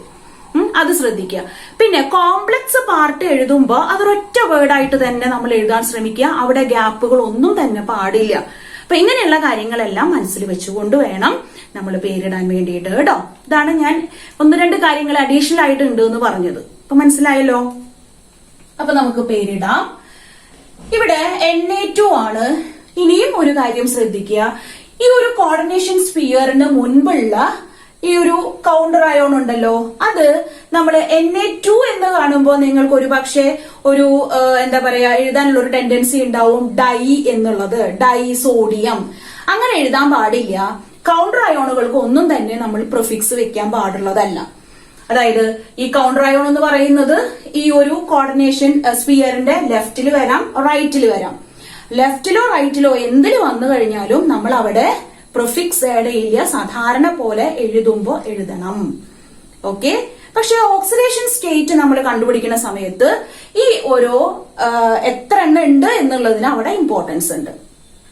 അത് ശ്രദ്ധിക്കുക. പിന്നെ കോംപ്ലക്സ് പാർട്ട് എഴുതുമ്പോ അതൊരൊറ്റ വേർഡായിട്ട് തന്നെ നമ്മൾ എഴുതാൻ ശ്രമിക്കുക. അവിടെ ഗ്യാപ്പുകൾ ഒന്നും തന്നെ പാടില്ല. അപ്പൊ ഇങ്ങനെയുള്ള കാര്യങ്ങളെല്ലാം മനസ്സിൽ വെച്ചുകൊണ്ട് വേണം നമ്മൾ പേരിടാൻ വേണ്ടിയിട്ട് കേട്ടോ. ഇതാണ് ഞാൻ 1-2 കാര്യങ്ങൾ അഡീഷണൽ ആയിട്ട് ഉണ്ട് എന്ന് പറഞ്ഞത്. അപ്പൊ മനസ്സിലായല്ലോ. അപ്പൊ നമുക്ക് പേരിടാം. ഇവിടെ Na2 ആണ്. ഇനിയും ഒരു കാര്യം ശ്രദ്ധിക്കുക, ഈ ഒരു കോർഡിനേഷൻ സ്ഫിയറിന് മുൻപുള്ള ഈ ഒരു കൗണ്ടർ അയോൺ ഉണ്ടല്ലോ, അത് നമ്മൾ Na2 എന്ന് കാണുമ്പോൾ നിങ്ങൾക്ക് ഒരു പക്ഷേ ഒരു എന്താ പറയാ എഴുതാനുള്ള ഒരു ടെൻഡൻസി ഉണ്ടാവും ഡൈ എന്നുള്ളത്, ഡൈ സോഡിയം. അങ്ങനെ എഴുതാൻ പാടില്ല. കൗണ്ടർ അയോണുകൾക്ക് ഒന്നും തന്നെ നമ്മൾ പ്രിഫിക്സ് വെക്കാൻ പാടുള്ളതല്ല. അതായത് ഈ കൗണ്ടർ അയോൺ എന്ന് പറയുന്നത് ഈ ഒരു കോർഡിനേഷൻ സ്ഫിയറിന്റെ ലെഫ്റ്റിൽ വരാം, റൈറ്റിൽ വരാം. ലെഫ്റ്റിലോ റൈറ്റിലോ എന്തിൽ വന്നു കഴിഞ്ഞാലും നമ്മൾ അവിടെ പ്രിഫിക്സ് ആഡ് ചെയ്യില്ല, സാധാരണ പോലെ എഴുതുമ്പോ എഴുതണം. ഓക്കെ. പക്ഷെ ഓക്സിഡേഷൻ സ്റ്റേറ്റ് നമ്മൾ കണ്ടുപിടിക്കുന്ന സമയത്ത് ഈ ഓരോ എത്ര എണ്ണം ഉണ്ട് എന്നുള്ളതിന് അവിടെ ഇമ്പോർട്ടൻസ് ഉണ്ട്.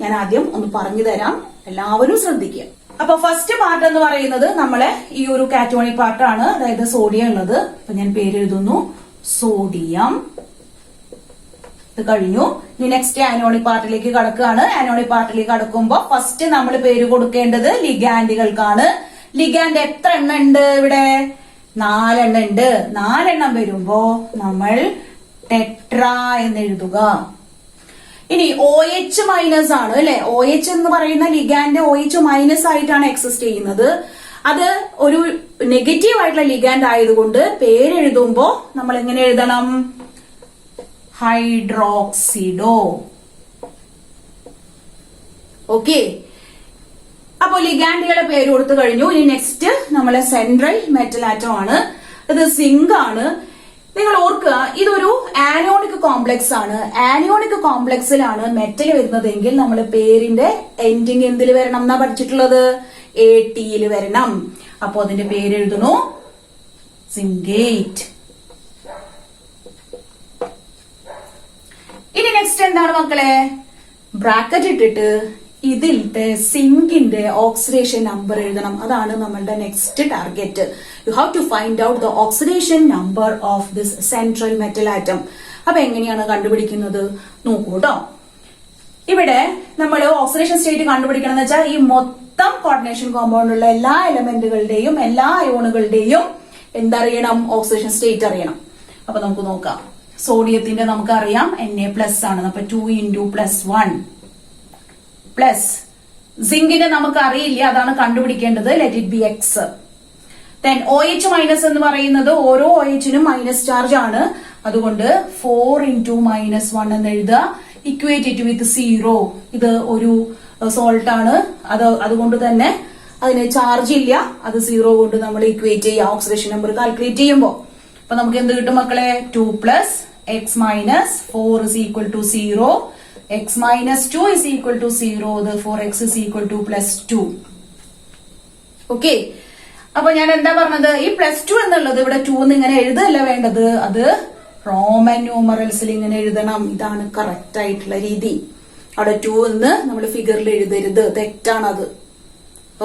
ഞാൻ ആദ്യം ഒന്ന് പറഞ്ഞു തരാം, എല്ലാവരും ശ്രദ്ധിക്കുക. അപ്പൊ ഫസ്റ്റ് പാർട്ട് എന്ന് പറയുന്നത് നമ്മളെ ഈ ഒരു കാറ്റോണിക് പാർട്ടാണ്, അതായത് സോഡിയം ഉള്ളത്. അപ്പൊ ഞാൻ പേര് എഴുതുന്നു, സോഡിയം. ഇത് കഴിഞ്ഞു. ഇനി നെക്സ്റ്റ് ആനോണിക് പാർട്ടിലേക്ക് കടക്കുകയാണ്. ആനോണിക് പാർട്ടിലേക്ക് കടക്കുമ്പോൾ ഫസ്റ്റ് നമ്മൾ പേര് കൊടുക്കേണ്ടത് ലിഗാൻഡുകൾക്കാണ്. ലിഗാൻഡ് എത്ര എണ്ണം ഉണ്ട് ഇവിടെ? 4 എണ്ണം ഉണ്ട്. 4 എണ്ണം വരുമ്പോ നമ്മൾ ടെട്രാ എന്ന് എഴുതുക. ഇനി OH മൈനസ് ആണ് അല്ലെ. OH എന്ന് പറയുന്ന ലിഗാൻഡ് OH മൈനസ് ആയിട്ടാണ് എക്സിസ്റ്റ് ചെയ്യുന്നത്. അത് ഒരു നെഗറ്റീവ് ആയിട്ടുള്ള ലിഗാൻഡ് ആയതുകൊണ്ട് പേരെഴുതുമ്പോ നമ്മൾ എങ്ങനെ എഴുതണം? ഹൈഡ്രോക്സിഡോ. ഓക്കെ. അപ്പോ ലിഗാൻഡുകളെ പേര് കൊടുത്തു കഴിഞ്ഞു. ഇനി നെക്സ്റ്റ് നമ്മളെ സെൻട്രൽ മെറ്റൽ ആറ്റം ആണ്. ഇത് സിങ്ക് ആണ്. നിങ്ങൾ ഓർക്കുക, ഇതൊരു ആനോണിക് കോംപ്ലക്സ് ആണ്. ആനോണിക് കോംപ്ലക്സിലാണ് മെറ്റൽ വരുന്നതെങ്കിൽ നമ്മൾ പേരിന്റെ എൻഡിങ് എന്തിൽ വരണം എന്നാ പഠിച്ചിട്ടുള്ളത്? AT വരണം. അപ്പോ അതിന്റെ പേര് എഴുതുന്നു സിങ്കേറ്റ്. ഇനി നെക്സ്റ്റ് എന്താണ് മക്കളെ? ബ്രാക്കറ്റ് ഇട്ടിട്ട് ഇതിലത്തെ സിങ്കിന്റെ ഓക്സിഡേഷൻ നമ്പർ എഴുതണം. അതാണ് നമ്മളുടെ next target. You have to find out the oxidation number of this central metal atom. അപ്പൊ എങ്ങനെയാണ് കണ്ടുപിടിക്കുന്നത് നോക്കൂ കേട്ടോ. ഇവിടെ നമ്മൾ ഓക്സിഡേഷൻ സ്റ്റേറ്റ് കണ്ടുപിടിക്കണം എന്ന് വെച്ചാൽ ഈ മൊത്തം കോർഡിനേഷൻ കോമ്പൗണ്ടിലുള്ള എല്ലാ എലമെന്റുകളുടെയും എല്ലാ അയോണുകളുടെയും എന്തറിയണം? ഓക്സിഡേഷൻ സ്റ്റേറ്റ് അറിയണം. അപ്പൊ നമുക്ക് നോക്കാം. സോഡിയത്തിന്റെ നമുക്കറിയാം Na+ ആണ്. അപ്പൊ 2 × +1 പ്ലസ് സിങ്കിന്റെ നമുക്ക് അറിയില്ല, അതാണ് കണ്ടുപിടിക്കേണ്ടത്. Let it be X. Then OH minus എന്ന് പറയുന്നത് ഓരോ OHനും മൈനസ് ചാർജ് ആണ്. അതുകൊണ്ട് 4 × -1 എന്ന് എഴുതുക. Equate it with 0. ഇത് ഒരു സോൾട്ട് ആണ്, അതുകൊണ്ട് തന്നെ അതിന് ചാർജ് ഇല്ല. അത് 0 കൊണ്ട് നമ്മൾ ഇക്വേറ്റ് ചെയ്യുക ഓക്സിഡേഷൻ നമ്പർ കാൽക്കുലേറ്റ് ചെയ്യുമ്പോൾ. അപ്പൊ നമുക്ക് എന്ത് കിട്ടും മക്കളെ? 2 + X - 4 = 0. X - 2 = 0. Therefore X = +2. Okay. അപ്പൊ ഞാൻ എന്താ പറഞ്ഞത്? ഈ +2 എന്നുള്ളത് ഇവിടെ 2 എന്ന് ഇങ്ങനെ എഴുതല്ല വേണ്ടത്, അത് റോമൻ ന്യൂമറൽസിൽ ഇങ്ങനെ എഴുതണം. ഇതാണ് കറക്റ്റ് ആയിട്ടുള്ള രീതി. അവിടെ 2 എന്ന് നമ്മൾ ഫിഗറിൽ എഴുതരുത്, തെറ്റാണത്.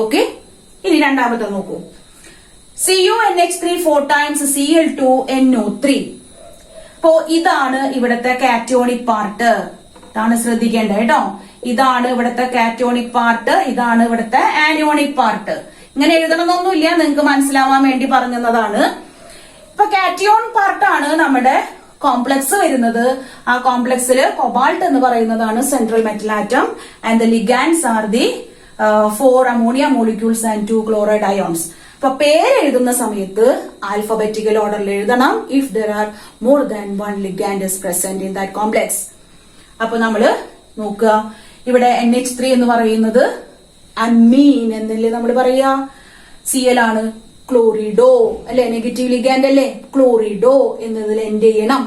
ഓക്കെ. ഇനി രണ്ടാമത്തെ നോക്കൂ. CuNH3 4 times Cl2NO3. അപ്പോ ഇതാണ് ഇവിടത്തെ കാറ്റോണിക് പാർട്ട്. ഇതാണ് ശ്രദ്ധിക്കേണ്ടത് കേട്ടോ. ഇതാണ് ഇവിടുത്തെ കാറ്റോണിക് പാർട്ട്, ഇതാണ് ഇവിടുത്തെ ആനിയോണിക് പാർട്ട്. ഇങ്ങനെ എഴുതണമെന്നൊന്നുമില്ല, നിങ്ങൾക്ക് മനസ്സിലാവാൻ വേണ്ടി പറഞ്ഞതാണ്. ഇപ്പൊ കാറ്റിയോൺ പാർട്ടാണ് നമ്മുടെ കോംപ്ലക്സ് വരുന്നത്. ആ കോംപ്ലക്സിൽ കൊബാൾട്ട് എന്ന് പറയുന്നതാണ് central metal atom. And the ligands are the 4 ammonia molecules and 2 chloride ions. അപ്പൊ പേര് എഴുതുന്ന സമയത്ത് ആൽഫബറ്റിക്കൽ ഓർഡറിൽ എഴുതണം. If there are more than 1 ligand is present in that complex. അപ്പൊ നമ്മള് നോക്കുക, ഇവിടെ NH3 എന്ന് പറയുന്നത് അമീൻ എന്നല്ലേ നമ്മൾ പറയാ. Cl ആണ്, ക്ലോറിഡോ അല്ലെ, നെഗറ്റീവ് ലിഗാൻഡ് അല്ലേ, ക്ലോറിഡോ എന്നതിൽ എൻഡ് ചെയ്യണം.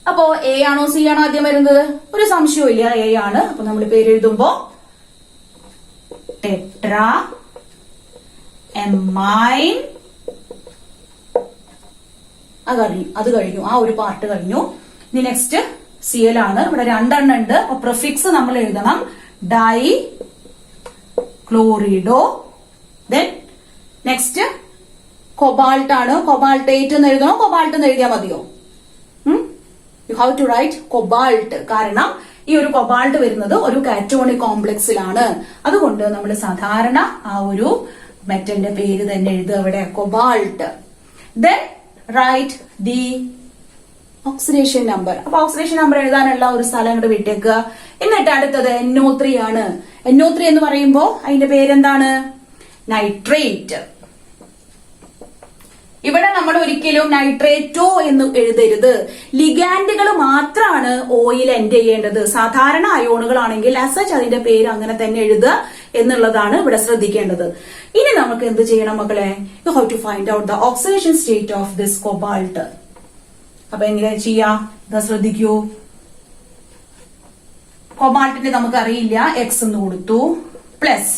അപ്പോ A ആണോ C ആണോ ആദ്യം വരുന്നത്? ഒരു സംശയവും ഇല്ല, A ആണ്. അപ്പൊ നമ്മൾ പേര് എഴുതുമ്പോ ടെട്രാ എമൈൻ. അത് കഴിഞ്ഞു, ആ ഒരു പാർട്ട് കഴിഞ്ഞു. ഇനി നെക്സ്റ്റ് Cl ആണ്. ഇവിടെ 2 എണ്ണം ഉണ്ട്. അപ്പൊ പ്രിഫിക്സ് നമ്മൾ എഴുതണം di chlorido. Then next cobalt ആണ്. കൊബാൾട്ടേറ്റ് എന്ന് എഴുതണോ കൊബാൾട്ട് എന്ന് എഴുതിയാൽ മതിയോ? You have to write cobalt. കാരണം ഈ ഒരു കൊബാൾട്ട് വരുന്നത് ഒരു കാറ്റോണിക് കോംപ്ലക്സിലാണ്. അതുകൊണ്ട് നമ്മൾ സാധാരണ ആ ഒരു മെറ്റലിന്റെ പേര് തന്നെ എഴുതുക ഇവിടെ, cobalt. Then write the oxidation number. അപ്പൊ ഓക്സിഡേഷൻ നമ്പർ എഴുതാനുള്ള ഒരു സ്ഥലം അങ്ങോട്ട് വിട്ടേക്കുക. എന്നിട്ട് അടുത്തത് NO3 ആണ്. NO3 എന്ന് പറയുമ്പോ അതിന്റെ പേരെന്താണ്? നൈട്രേറ്റ്. ഇവിടെ നമ്മൾ ഒരിക്കലും നൈട്രേറ്റോ എന്ന് എഴുതരുത്. ലിഗാൻഡുകൾ മാത്രമാണ് ഓയിൽ എൻഡ് ചെയ്യേണ്ടത്. സാധാരണ അയോണുകളാണെങ്കിൽ അസച്ച് അതിന്റെ പേര് അങ്ങനെ തന്നെ എഴുതുക എന്നുള്ളതാണ് ഇവിടെ ശ്രദ്ധിക്കേണ്ടത്. ഇനി നമുക്ക് എന്ത് ചെയ്യണം മക്കളെ? You have to find out the oxidation state of this cobalt. അപ്പൊ എങ്ങനെ ചെയ്യാം? ഇതാ ശ്രദ്ധിക്കൂ. കൊബാൾട്ടിന്റെ നമുക്ക് അറിയില്ല, എക്സ് എന്ന് കൊടുത്തു, പ്ലസ്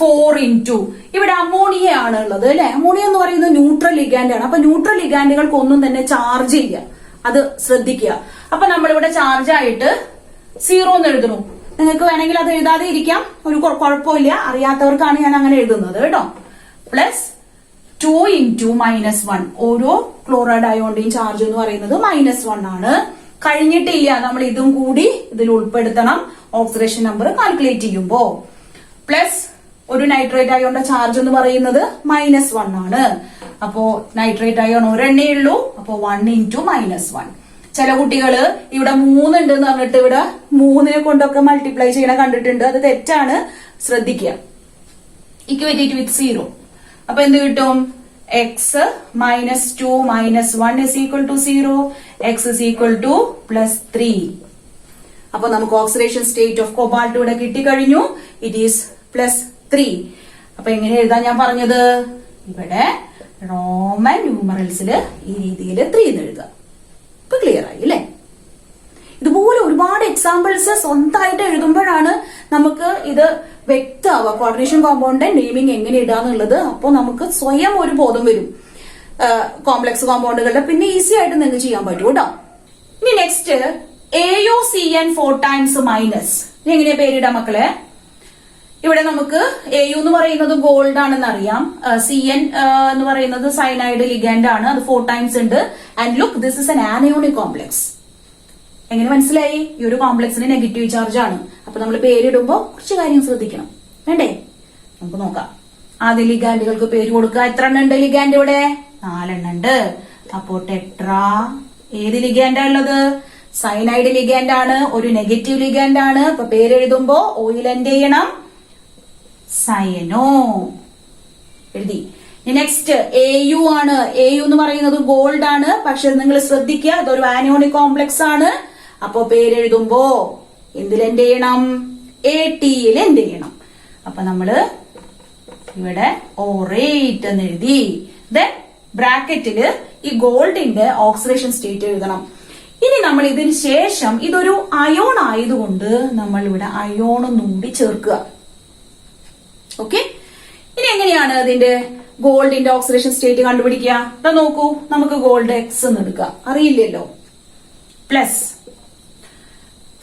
4 ഇവിടെ അമോണിയ ആണ് ഉള്ളത് അല്ലെ. അമോണിയ എന്ന് പറയുന്നത് ന്യൂട്രൽ ലിഗാൻഡ് ആണ്. അപ്പൊ ന്യൂട്രൽ ലിഗാൻഡുകൾക്ക് ഒന്നും തന്നെ ചാർജ് ഇല്ല, അത് ശ്രദ്ധിക്കുക. അപ്പൊ നമ്മളിവിടെ ചാർജ് ആയിട്ട് 0 എന്ന് എഴുതുന്നു. നിങ്ങൾക്ക് വേണമെങ്കിൽ അത് എഴുതാതെ ഇരിക്കാം, ഒരു കുഴപ്പമില്ല. അറിയാത്തവർക്കാണ് ഞാൻ അങ്ങനെ എഴുതുന്നത് കേട്ടോ. പ്ലസ് 2 -1. ഓരോ ക്ലോറൈഡ് അയോണിന്റെയും ചാർജ് എന്ന് പറയുന്നത് -1 ആണ്. കഴിഞ്ഞിട്ടില്ല, നമ്മൾ ഇതും കൂടി ഇതിൽ ഉൾപ്പെടുത്തണം ഓക്സിഡേഷൻ നമ്പർ കാൽക്കുലേറ്റ് ചെയ്യുമ്പോ. പ്ലസ് ഒരു നൈട്രേറ്റ് അയോണിന്റെ ചാർജ് എന്ന് പറയുന്നത് -1 ആണ്. അപ്പോ നൈട്രേറ്റ് അയോൺ ഒരെണ്ണേ ഉള്ളൂ. അപ്പോ 1 × -1. ചില കുട്ടികള് ഇവിടെ 3 ഉണ്ട് എന്ന് പറഞ്ഞിട്ട് ഇവിടെ 3 കൊണ്ടൊക്കെ മൾട്ടിപ്ലൈ ചെയ്യണ കണ്ടിട്ടുണ്ട്. അത് തെറ്റാണ്, ശ്രദ്ധിക്കുക. ഇക്വേറ്റേറ്റ് വിത്ത് 0. അപ്പൊ എന്ത് കിട്ടും? x -2 -1 is equal to 0. x is equal to +3. അപ്പൊ നമുക്ക് ഓക്സിഡേഷൻ സ്റ്റേറ്റ് ഓഫ് കൊബാൾട്ട് ഇവിടെ കിട്ടിക്കഴിഞ്ഞു. It is +3. അപ്പൊ എങ്ങനെ എഴുതാൻ ഞാൻ പറഞ്ഞത്? ഇവിടെ റോമൻ ന്യൂമറൽസിൽ ഈ രീതിയിൽ 3 എന്ന് എഴുതുക. ഇപ്പൊ ക്ലിയർ ആയി അല്ലേ? ഇതുപോലെ ഒരുപാട് എക്സാമ്പിൾസ് സ്വന്തമായിട്ട് എഴുതുമ്പോഴാണ് നമുക്ക് ഇത് വ്യക്തമാവുക. കോർഡിനേഷൻ കോമ്പൗണ്ടിന്റെ നെയിമിംഗ് എങ്ങനെ ഇടാന്നുള്ളത്. അപ്പോൾ നമുക്ക് സ്വയം ഒരു ബോധം വരും കോംപ്ലക്സ് കോമ്പൗണ്ടുകളുടെ. പിന്നെ ഈസി ആയിട്ട് നിങ്ങൾക്ക് ചെയ്യാൻ പറ്റും കേട്ടോ. ഇനി നെക്സ്റ്റ് AuCN 4 times മൈനസ്. ഇനി എങ്ങനെയാ പേരിടാം മക്കളെ? ഇവിടെ നമുക്ക് AU എന്ന് പറയുന്നത് ഗോൾഡ് ആണെന്ന് അറിയാം. CN എന്ന് പറയുന്നത് സയനൈഡ് ലിഗാൻഡ് ആണ്. അത് 4 times ഉണ്ട്. And look, this is an anionic complex. എങ്ങനെ മനസ്സിലായി? ഈ ഒരു കോംപ്ലക്സിന് നെഗറ്റീവ് ചാർജ് ആണ്. അപ്പൊ നമ്മൾ പേരിടുമ്പോ കുറച്ച് കാര്യം ശ്രദ്ധിക്കണം, വേണ്ടേ? നമുക്ക് നോക്കാം. ആദ്യം ലിഗാൻഡുകൾക്ക് പേര് കൊടുക്കുക. എത്ര എണ്ണം ഉണ്ട് ലിഗാൻഡ് ഇവിടെ? 4 എണ്ണം ഉണ്ട്. അപ്പോ ടെട്രാ ഏത് ലിഗാൻഡാ ഉള്ളത്? സയനൈഡ് ലിഗാൻഡ് ആണ്. ഒരു നെഗറ്റീവ് ലിഗാൻഡ് ആണ്. അപ്പൊ പേരെഴുതുമ്പോ ഓയിൽ എൻഡ് ചെയ്യണം, സയനോ എഴുതി. നെക്സ്റ്റ് AU ആണ്. AU എന്ന് പറയുന്നത് ഗോൾഡ് ആണ്. പക്ഷെ നിങ്ങൾ ശ്രദ്ധിക്കുക, അതൊരു ആനയോണിക് കോംപ്ലക്സ് ആണ്. അപ്പോ പേരെഴുതുമ്പോ എന്തിൽ എൻഡ് ചെയ്യണം? ATയിൽ എൻഡ് ചെയ്യണം. അപ്പൊ നമ്മള് ഇവിടെ O8 എന്ന് എഴുതി. ദെൻ ബ്രാക്കറ്റില് ഈ ഗോൾഡിന്റെ ഓക്സിഡേഷൻ സ്റ്റേറ്റ് എഴുതണം. ഇനി നമ്മൾ ഇതിന് ശേഷം ഇതൊരു അയോൺ ആയതുകൊണ്ട് നമ്മൾ ഇവിടെ അയോൺ ഒന്നുകൂടി ചേർക്കുക. ഓക്കെ. ഇനി എങ്ങനെയാണ് അതിന്റെ ഗോൾഡിന്റെ ഓക്സിഡേഷൻ സ്റ്റേറ്റ് കണ്ടുപിടിക്കുക? ഇതാ നോക്കൂ, നമുക്ക് ഗോൾഡ് X എന്ന് എടുക്കാം, അറിയില്ലല്ലോ. പ്ലസ്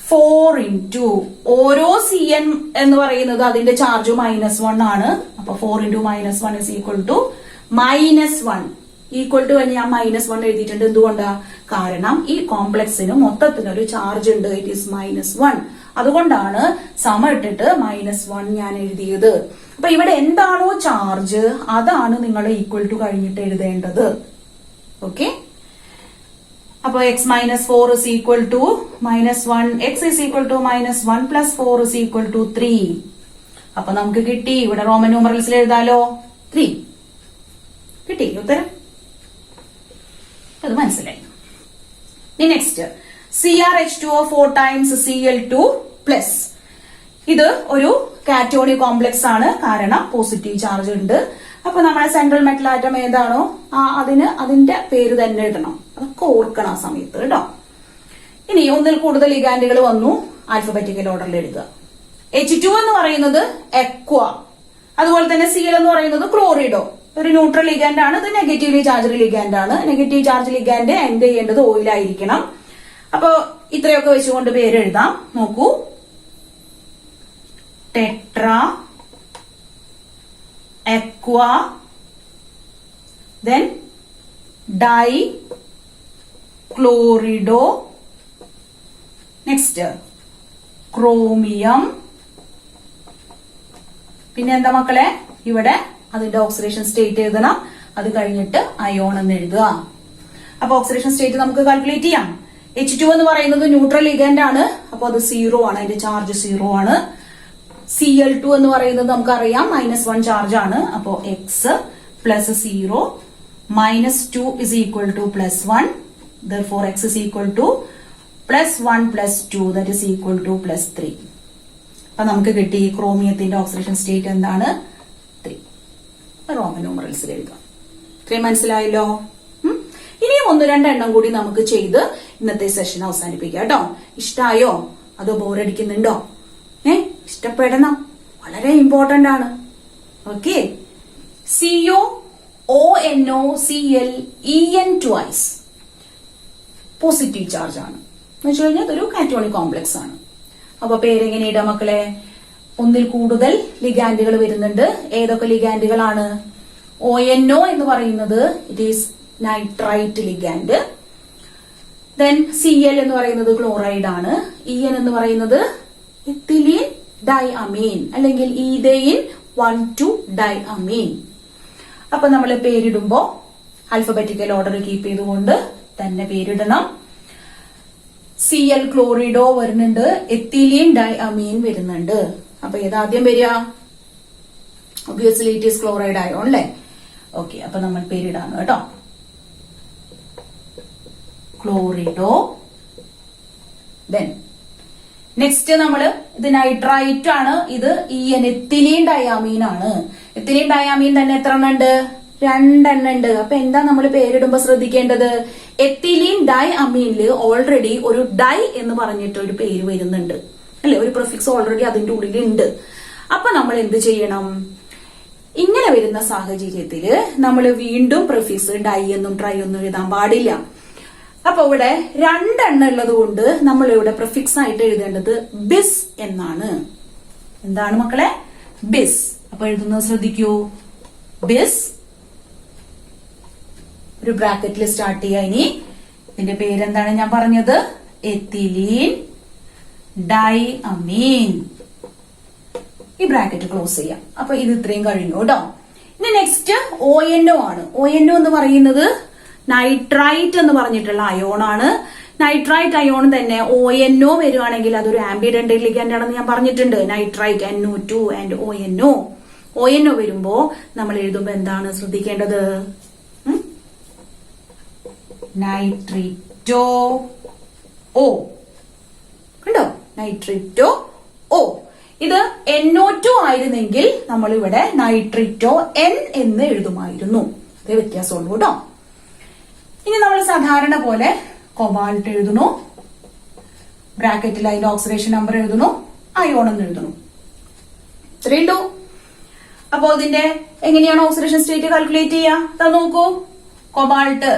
4 ഓരോ CN എന്ന് പറയുന്നത് അതിന്റെ ചാർജ് -1 ആണ്. അപ്പൊ 4 × -1 is equal to -1. Equal to കഴിഞ്ഞ് ഞാൻ -1 എഴുതിയിട്ടുണ്ട്. എന്തുകൊണ്ടാ? കാരണം ഈ കോംപ്ലക്സിന് മൊത്തത്തിനൊരു ചാർജ് ഉണ്ട്. It is -1. അതുകൊണ്ടാണ് സമ ഇട്ടിട്ട് -1 ഞാൻ എഴുതിയത്. അപ്പൊ ഇവിടെ എന്താണോ ചാർജ് അതാണ് നിങ്ങൾ ഈക്വൽ ടു കഴിഞ്ഞിട്ട് എഴുതേണ്ടത്. ഓക്കെ. അപ്പൊ x -4 is equal to -1. x is equal to -1 plus 4 is equal to 3. അപ്പൊ നമുക്ക് കിട്ടി. ഇവിടെ റോമൻ ന്യൂമറൽസിൽ എഴുതാലോ, 3 കിട്ടി ഉത്തരം. അത് മനസ്സിലായി. ഇനി next CrH2O 4 times Cl2 plus. ഇത് ഒരു കാറ്റോണിക് കോംപ്ലക്സ് ആണ്, കാരണം പോസിറ്റീവ് ചാർജ് ഉണ്ട്. അപ്പൊ നമ്മുടെ സെൻട്രൽ മെറ്റൽ ആറ്റം ഏതാണോ അതിന് അതിന്റെ പേര് തന്നെ ഇടണം. അതൊക്കെ ഓർക്കണം ആ സമയത്ത് കേട്ടോ. ഇനി ഒന്നിൽ കൂടുതൽ ലിഗാൻഡുകൾ വന്നു, ആൽഫബറ്റിക്കൽ ഓർഡറിൽ എഴുതുക. H2 എന്ന് പറയുന്നത് എക്വ, അതുപോലെ തന്നെ Cl എന്ന് പറയുന്നത് ക്ലോറിഡോ. ഒരു ന്യൂട്രൽ ലിഗാൻഡ് ആണ്. ഇത് നെഗറ്റീവ്ലി ചാർജ് ലിഗാൻഡ് ആണ്. നെഗറ്റീവ് ചാർജ് ലിഗാൻഡ് എൻഡ് ചെയ്യേണ്ടത് ഓയിലായിരിക്കണം. അപ്പൊ ഇത്രയൊക്കെ വെച്ചുകൊണ്ട് പേര് എഴുതാം. നോക്കൂ, tetra, aqua, then di chlorido, next chromium. പിന്നെ എന്താ മക്കളെ? ഇവിടെ അതിന്റെ ഓക്സിഡേഷൻ സ്റ്റേറ്റ് എഴുതണം. അത് കഴിഞ്ഞിട്ട് അയോൺ എന്ന് എഴുതുക. അപ്പൊ ഓക്സിഡേഷൻ സ്റ്റേറ്റ് നമുക്ക് കാൽക്കുലേറ്റ് ചെയ്യാം. H2 എന്ന് പറയുന്നത് ന്യൂട്രൽ ലിഗൻഡ് ആണ്, അപ്പൊ അത് 0 ആണ്, അതിന്റെ ചാർജ് 0 ആണ്. Cl2 എന്ന് പറയുന്നത് നമുക്കറിയാം -1 ചാർജ് ആണ്, അപ്പോ x plus 0 -2 is equal to +1. Therefore x is equal to +1 + 2, that is equal to +3. അപ്പൊ നമുക്ക് കിട്ടി ക്രോമിയത്തിന്റെ ഓക്സിഡേഷൻ സ്റ്റേറ്റ് എന്താണ്? 3. റോമൻ ന്യൂമറൽസിൽ എഴുതാം. ഇത്രയും മനസ്സിലായല്ലോ. ഇനിയും 1-2 എണ്ണം കൂടി നമുക്ക് ചെയ്ത് ഇന്നത്തെ സെഷൻ അവസാനിപ്പിക്കാം കേട്ടോ. ഇഷ്ടായോ? അതോ ബോറടിക്കുന്നുണ്ടോ? ഇഷ്ടപ്പെടണം, വളരെ ഇമ്പോർട്ടന്റ് ആണ്. Okay. CO ONO Cl En twice positive charge ആണ് എന്ന് വെച്ച് കഴിഞ്ഞാൽ അതൊരു കാറ്റോണിക് കോംപ്ലക്സ് ആണ്. അപ്പൊ പേരെങ്ങനെ ഇടാം മക്കളെ? ഒന്നിൽ കൂടുതൽ ലിഗാൻഡുകൾ വരുന്നുണ്ട്. ഏതൊക്കെ ലിഗാൻഡുകളാണ്? ONO എന്ന് പറയുന്നത് it is nitrite ligand. Then Cl എന്ന് പറയുന്നത് ക്ലോറൈഡ് ആണ്. En എന്ന് പറയുന്നത് എത്തിലീൻ ഡൈഅമീൻ അല്ലെങ്കിൽ ഈഥെയിൻ 1,2 ഡൈഅമീൻ. അപ്പൊ നമ്മൾ പേരിടുമ്പോ ആൽഫബറ്റിക്കൽ ഓർഡർ കീപ്പ് ചെയ്തുകൊണ്ട് തന്നെ പേരിടണം. Cl ക്ലോറിഡോ വരുന്നുണ്ട്, എത്തിലീൻ ഡൈഅമീൻ വരുന്നുണ്ട്. അപ്പൊ ഏതാദ്യം വരിക? Obviously it is chloride ion അല്ലേ? ഓക്കെ, അപ്പൊ നമ്മൾ പേരിടാണ് കേട്ടോ. ക്ലോറിഡോ. ദെൻ നെക്സ്റ്റ് നമ്മള് ഇത് നൈട്രൈറ്റ് ആണ്, ഇത് En എത്തിലീൻ ഡയാമീൻ ആണ്. എത്തിലീൻ ഡയാമീൻ തന്നെ എത്ര എണ്ണം ഉണ്ട്? 2 എണ്ണം ഉണ്ട്. അപ്പൊ എന്താ നമ്മൾ പേരിടുമ്പോ ശ്രദ്ധിക്കേണ്ടത്? എത്തിലീൻ ഡൈ അമീനില് ഓൾറെഡി ഒരു ഡൈ എന്ന് പറഞ്ഞിട്ട് ഒരു പേര് വരുന്നുണ്ട് അല്ലെ? ഒരു പ്രിഫിക്സ് ഓൾറെഡി അതിന്റെ ഉള്ളിൽ ഉണ്ട്. അപ്പൊ നമ്മൾ എന്ത് ചെയ്യണം? ഇങ്ങനെ വരുന്ന സാഹചര്യത്തില് നമ്മൾ വീണ്ടും പ്രിഫിക്സ് ഡൈ എന്നും ട്രൈ ഒന്നും എഴുതാൻ പാടില്ല. അപ്പൊ ഇവിടെ 2 എണ്ണം ഉള്ളത് കൊണ്ട് നമ്മൾ ഇവിടെ പ്രിഫിക്സ് ആയിട്ട് എഴുതേണ്ടത് ബിസ് എന്നാണ്. എന്താണ് മക്കളെ? ബിസ്. അപ്പൊ എഴുതുന്നത് ശ്രദ്ധിക്കൂ. ബിസ്, ഒരു ബ്രാക്കറ്റിൽ സ്റ്റാർട്ട് ചെയ്യുക. ഇനി ഇതിന്റെ പേരെന്താണ് ഞാൻ പറഞ്ഞത്? എത്തിലീൻ ഡൈഅമീൻ. ഈ ബ്രാക്കറ്റ് ക്ലോസ് ചെയ്യാം. അപ്പൊ ഇത് ഇത്രയും കഴിഞ്ഞു കേട്ടോ. ഇനി നെക്സ്റ്റ് ONO ആണ്. ONO എന്ന് പറയുന്നത് നൈട്രൈറ്റ് എന്ന് പറഞ്ഞിട്ടുള്ള അയോൺ ആണ്. നൈട്രൈറ്റ് അയോൺ തന്നെ ONO വരുവാണെങ്കിൽ അതൊരു ആംബിഡന്റ് ലിഗാൻഡ് ആണെന്ന് ഞാൻ പറഞ്ഞിട്ടുണ്ട്. Nitrite NO2 and ONO. ONO വരുമ്പോ നമ്മൾ എഴുതുമ്പോ എന്താണ് ശ്രദ്ധിക്കേണ്ടത്? നൈട്രിറ്റോ O. കണ്ടോ? നൈട്രിറ്റോ O. ഇത് NO2 ആയിരുന്നെങ്കിൽ നമ്മൾ ഇവിടെ നൈട്രിറ്റോ N എന്ന് എഴുതുമായിരുന്നു. ഇത് വ്യത്യാസമുള്ളൂ കേട്ടോ. ഇനി നമ്മൾ സാധാരണ പോലെ കൊബാൾട്ട് എഴുതുന്നു, ബ്രാക്കറ്റിൽ അതിന്റെ ഓക്സിഡേഷൻ നമ്പർ എഴുതുന്നു, അയോൺ എന്ന് എഴുതുന്നു. ഇത്രയുണ്ടോ? അപ്പോ ഇതിന്റെ എങ്ങനെയാണ് ഓക്സിഡേഷൻ സ്റ്റേറ്റ് കാൽക്കുലേറ്റ് ചെയ്യുക? നോക്കൂ. കൊബാൾട്ട്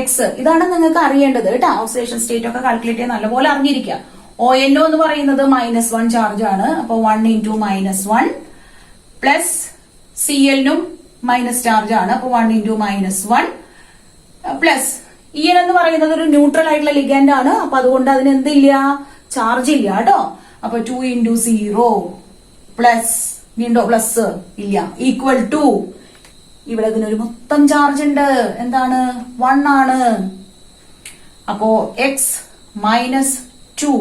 X, ഇതാണ് നിങ്ങൾക്ക് അറിയേണ്ടത് കേട്ടോ. ഓക്സിഡേഷൻ സ്റ്റേറ്റ് ഒക്കെ കാൽക്കുലേറ്റ് ചെയ്യാൻ നല്ലപോലെ അറിഞ്ഞിരിക്കുക. ONO എന്ന് പറയുന്നത് -1 ചാർജ് ആണ്. അപ്പൊ 1 × -1 പ്ലസ് Cl-നും മൈനസ് ചാർജ് ആണ്. അപ്പൊ 1 × -1 പ്ലസ് En എന്ന് പറയുന്നത് ഒരു ന്യൂട്രൽ ആയിട്ടുള്ള ലിഗാൻഡ് ആണ്. അപ്പൊ അതുകൊണ്ട് അതിന് എന്തില്ല? ചാർജ് ഇല്ല കേട്ടോ. അപ്പൊ 2 × 0 പ്ലസ് വീണ്ടോ പ്ലസ് ഇല്ല ഈക്വൽ ടു ഇവിടെ ഇതിനൊരു മൊത്തം ചാർജ് ഉണ്ട്. എന്താണ്? 1 ആണ്. അപ്പോ x - 2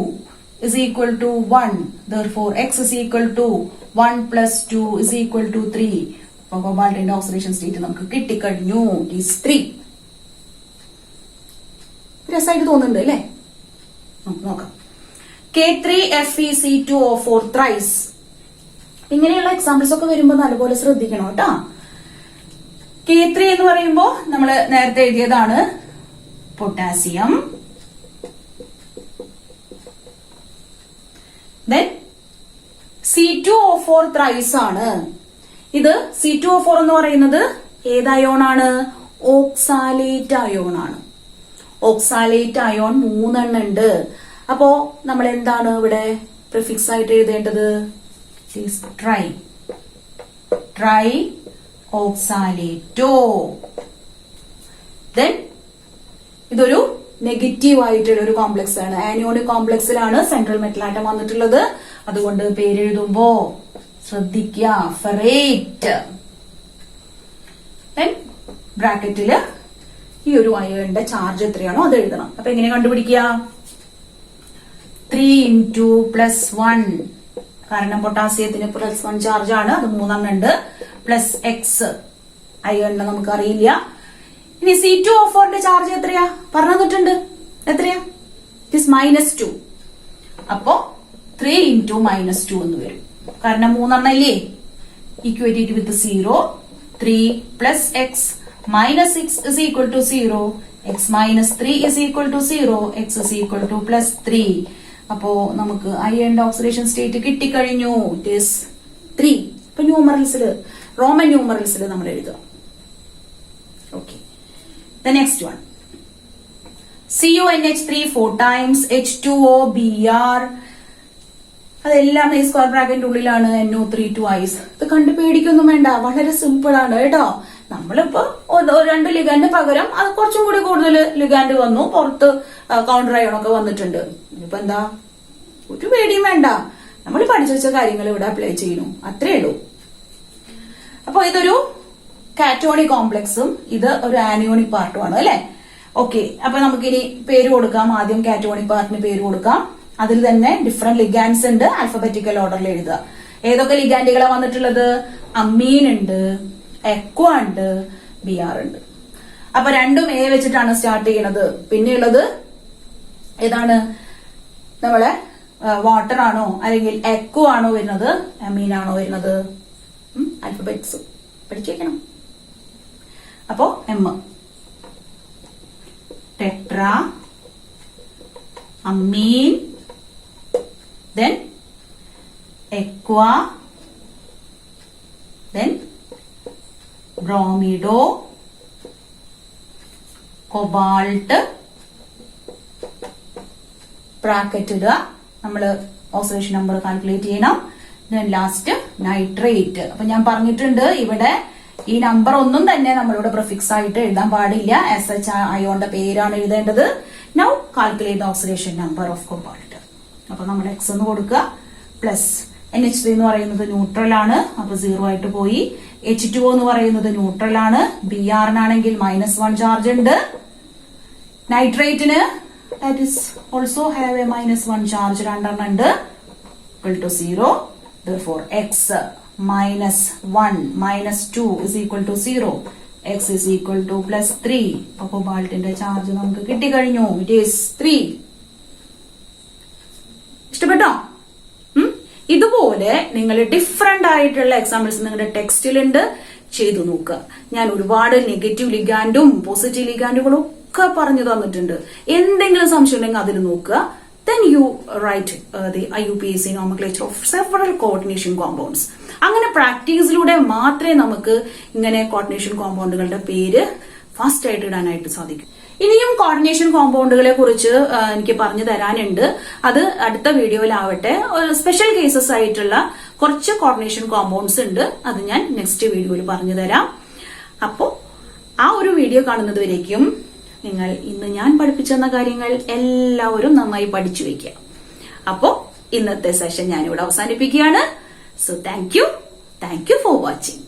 is equal to 1. Therefore x is equal to 1 + 2 is equal to 3. അപ്പൊ കൊബാൾട്ടിന്റെ ഓക്സിഡേഷൻ സ്റ്റേറ്റ് നമുക്ക് കിട്ടിക്കഴിഞ്ഞു. It is 3. രസമായിട്ട് തോന്നുന്നുണ്ട് അല്ലേ? നോക്കാം. K3FeC2O4 thrice. ഇങ്ങനെയുള്ള എക്സാമ്പിൾസ് ഒക്കെ വരുമ്പോ നല്ലപോലെ ശ്രദ്ധിക്കണം കേട്ടോ. K3 എന്ന് പറയുമ്പോ നമ്മൾ നേരത്തെ എഴുതിയതാണ് പൊട്ടാസ്യം. Then C2O4 thrice ആണ്. ഇത് C2O4 എന്ന് പറയുന്നത് ഏത് അയോൺ ആണ്? ഓക്സാലേറ്റ് അയോൺ ആണ്. ഓക്സാലേറ്റ് അയോൺ 3 എണ്ണം ഉണ്ട്. അപ്പോ നമ്മൾ എന്താണ് ഇവിടെ പ്രിഫിക്സ് ആയിട്ട് എഴുതേണ്ടത്? ട്രൈ ഓക്സാലേറ്റോ. ദെൻ ഇതൊരു നെഗറ്റീവ് ആയിട്ടുള്ള ഒരു കോംപ്ലക്സ് ആണ്. ആനിയോണിക് കോംപ്ലക്സിലാണ് സെൻട്രൽ മെറ്റൽ ആറ്റം വന്നിട്ടുള്ളത്. അതുകൊണ്ട് പേരെഴുതുമ്പോ ശ്രദ്ധിക്കുക, ഫെറേറ്റ്. ബ്രാക്കറ്റില് ഈ ഒരു അയണിന്റെ ചാർജ് എത്രയാണോ അത് എഴുതണം. അപ്പൊ എങ്ങനെ കണ്ടുപിടിക്കുക? 3 into +1, കാരണം പൊട്ടാസ്യത്തിന് +1 ചാർജ് ആണ്, അത് 3 ഉണ്ട്, പ്ലസ് എക്സ് അയണിനെ നമുക്ക് അറിയില്ല. ഇനി C2O4 ന്റെ ചാർജ് എത്രയാ പറഞ്ഞു തന്നിട്ടുണ്ട്, എത്രയാ? It is -2. അപ്പോ 3 into -2 എന്ന് വരും, കാരണം 3 ഇല്ലേ, equated with 0. 3 plus x minus 6 is equal to 0. x minus 3 is equal to 0. x is equal to +3. അപ്പോ നമുക്ക് അയണിന്റെ ഓക്സിഡേഷൻ സ്റ്റേറ്റ് കിട്ടിക്കഴിഞ്ഞു. It is 3. ഇപ്പൊ ന്യൂമറൽസില്, റോമൻ ന്യൂമറൽസിൽ നമ്മൾ എഴുതുക. Okay, the next one CuNH3 4 times H2O Br. അതെല്ലാം ഈ സ്ക്വയർ ബ്രാക്കറ്റിന്റെ ഉള്ളിലാണ്. NO3 2 ice. ഇത് കണ്ടു പേടിക്കൊന്നും വേണ്ട, വളരെ സിമ്പിൾ ആണ് കേട്ടോ. നമ്മളിപ്പോ 2 ലിഗാൻഡ് പകരം അത് കുറച്ചും കൂടി കൂടുതൽ ലിഗാൻഡ് വന്നു, പുറത്ത് കൗണ്ടർ അയോണൊക്കെ വന്നിട്ടുണ്ട്. ഇപ്പൊ എന്താ, ഒരു പേടിയും വേണ്ട, നമ്മൾ പഠിച്ചു വെച്ച കാര്യങ്ങൾ ഇവിടെ അപ്ലൈ ചെയ്യുന്നു, അത്രേ ഉള്ളൂ. അപ്പൊ ഇതൊരു കാറ്റോണിക് കോംപ്ലക്സും ഇത് ഒരു ആനിയോണിക് പാർട്ടുമാണ് അല്ലെ. ഓക്കെ, അപ്പൊ നമുക്കിനി പേര് കൊടുക്കാം. ആദ്യം കാറ്റോണിക് പാർട്ടിന് പേര് കൊടുക്കാം. അതിൽ തന്നെ ഡിഫറെന്റ് ലിഗാൻഡ്സ് ഉണ്ട്, ആൽഫബറ്റിക്കൽ ഓർഡറിൽ എഴുതുക. ഏതൊക്കെ ലിഗാൻഡുകളാണ് വന്നിട്ടുള്ളത്? അമീൻ ഉണ്ട്, എക്വ ഉണ്ട്, ബിആർ ഉണ്ട്. അപ്പൊ രണ്ടും എ വെച്ചിട്ടാണ് സ്റ്റാർട്ട് ചെയ്യണത്. പിന്നെയുള്ളത് ഏതാണ്? നമ്മളെ വാട്ടർ ആണോ അല്ലെങ്കിൽ എക്വ ആണോ വരുന്നത്, അമീൻ ആണോ വരുന്നത്? ആൽഫബറ്റ്സ് പഠിച്ചു വെക്കണം. അപ്പോ എം, ടെട്രാ, അമീൻ, then aqua, then bromido, cobalt, bracket ഇടുക. നമ്മള് ഓക്സിഡേഷൻ നമ്പർ കാൽക്കുലേറ്റ് ചെയ്യണം. then last nitrate. അപ്പൊ ഞാൻ പറഞ്ഞിട്ടുണ്ട് ഇവിടെ ഈ നമ്പർ ഒന്നും തന്നെ നമ്മളിവിടെ പ്രിഫിക്സ് ആയിട്ട് എഴുതാൻ പാടില്ല. SH അയോണിന്റെ പേരാണ് എഴുതേണ്ടത്. Now calculate the oxidation number of cobalt. അപ്പൊ നമ്മൾ എക്സ് എന്ന് കൊടുക്കുക. പ്ലസ് NH3 എന്ന് പറയുന്നത് ന്യൂട്രൽ ആണ്, അപ്പൊ 0 ആയിട്ട് പോയി. H2O എന്ന് പറയുന്നത് ന്യൂട്രൽ ആണ്, Br-നാണെങ്കിൽ -1 ചാർജ് ഉണ്ട്. നൈട്രേറ്റിന് that is also have a -1 charge, 2 ഉണ്ട്, equal to 0. Therefore x -1 -2 is equal to 0. x is equal to +3. അപ്പൊ കോബാൾട്ടിന്റെ ചാർജ് നമുക്ക് കിട്ടിക്കഴിഞ്ഞു. It is 3. ഇഷ്ടപ്പെട്ടോ? ഇതുപോലെ നിങ്ങൾ ഡിഫറെന്റ് ആയിട്ടുള്ള എക്സാമ്പിൾസ് നിങ്ങളുടെ ടെക്സ്റ്റിലുണ്ട്, ചെയ്തു നോക്കുക. ഞാൻ ഒരുപാട് നെഗറ്റീവ് ലിഗാൻഡും പോസിറ്റീവ് ലിഗാൻഡുകളും ഒക്കെ പറഞ്ഞു തന്നിട്ടുണ്ട്. എന്തെങ്കിലും സംശയം ഉണ്ടെങ്കിൽ അതിൽ നോക്കുക. then you write the IUPAC nomenclature of several coordination compounds. അങ്ങനെ പ്രാക്ടീസിലൂടെ മാത്രമേ നമുക്ക് ഇങ്ങനെ കോർഡിനേഷൻ കോമ്പൗണ്ടുകളുടെ പേര് ഫാസ്റ്റ് ആയിട്ട് ഇടാനായിട്ട് സാധിക്കും. ഇനിയും കോർഡിനേഷൻ കോമ്പൗണ്ടുകളെ കുറിച്ച് എനിക്ക് പറഞ്ഞു തരാനുണ്ട്. അത് അടുത്ത വീഡിയോയിലാവട്ടെ. സ്പെഷ്യൽ കേസസ് ആയിട്ടുള്ള കുറച്ച് കോർഡിനേഷൻ കോമ്പൗണ്ട്സ് ഉണ്ട്, അത് ഞാൻ നെക്സ്റ്റ് വീഡിയോയിൽ പറഞ്ഞു തരാം. അപ്പോ ആ ഒരു വീഡിയോ കാണുന്നത് വരേക്കും നിങ്ങൾ ഇന്ന് ഞാൻ പഠിപ്പിച്ചെന്ന കാര്യങ്ങൾ എല്ലാവരും നന്നായി പഠിച്ചു വെക്കുക. അപ്പോ ഇന്നത്തെ സെഷൻ ഞാനിവിടെ അവസാനിപ്പിക്കുകയാണ്. So thank you for watching.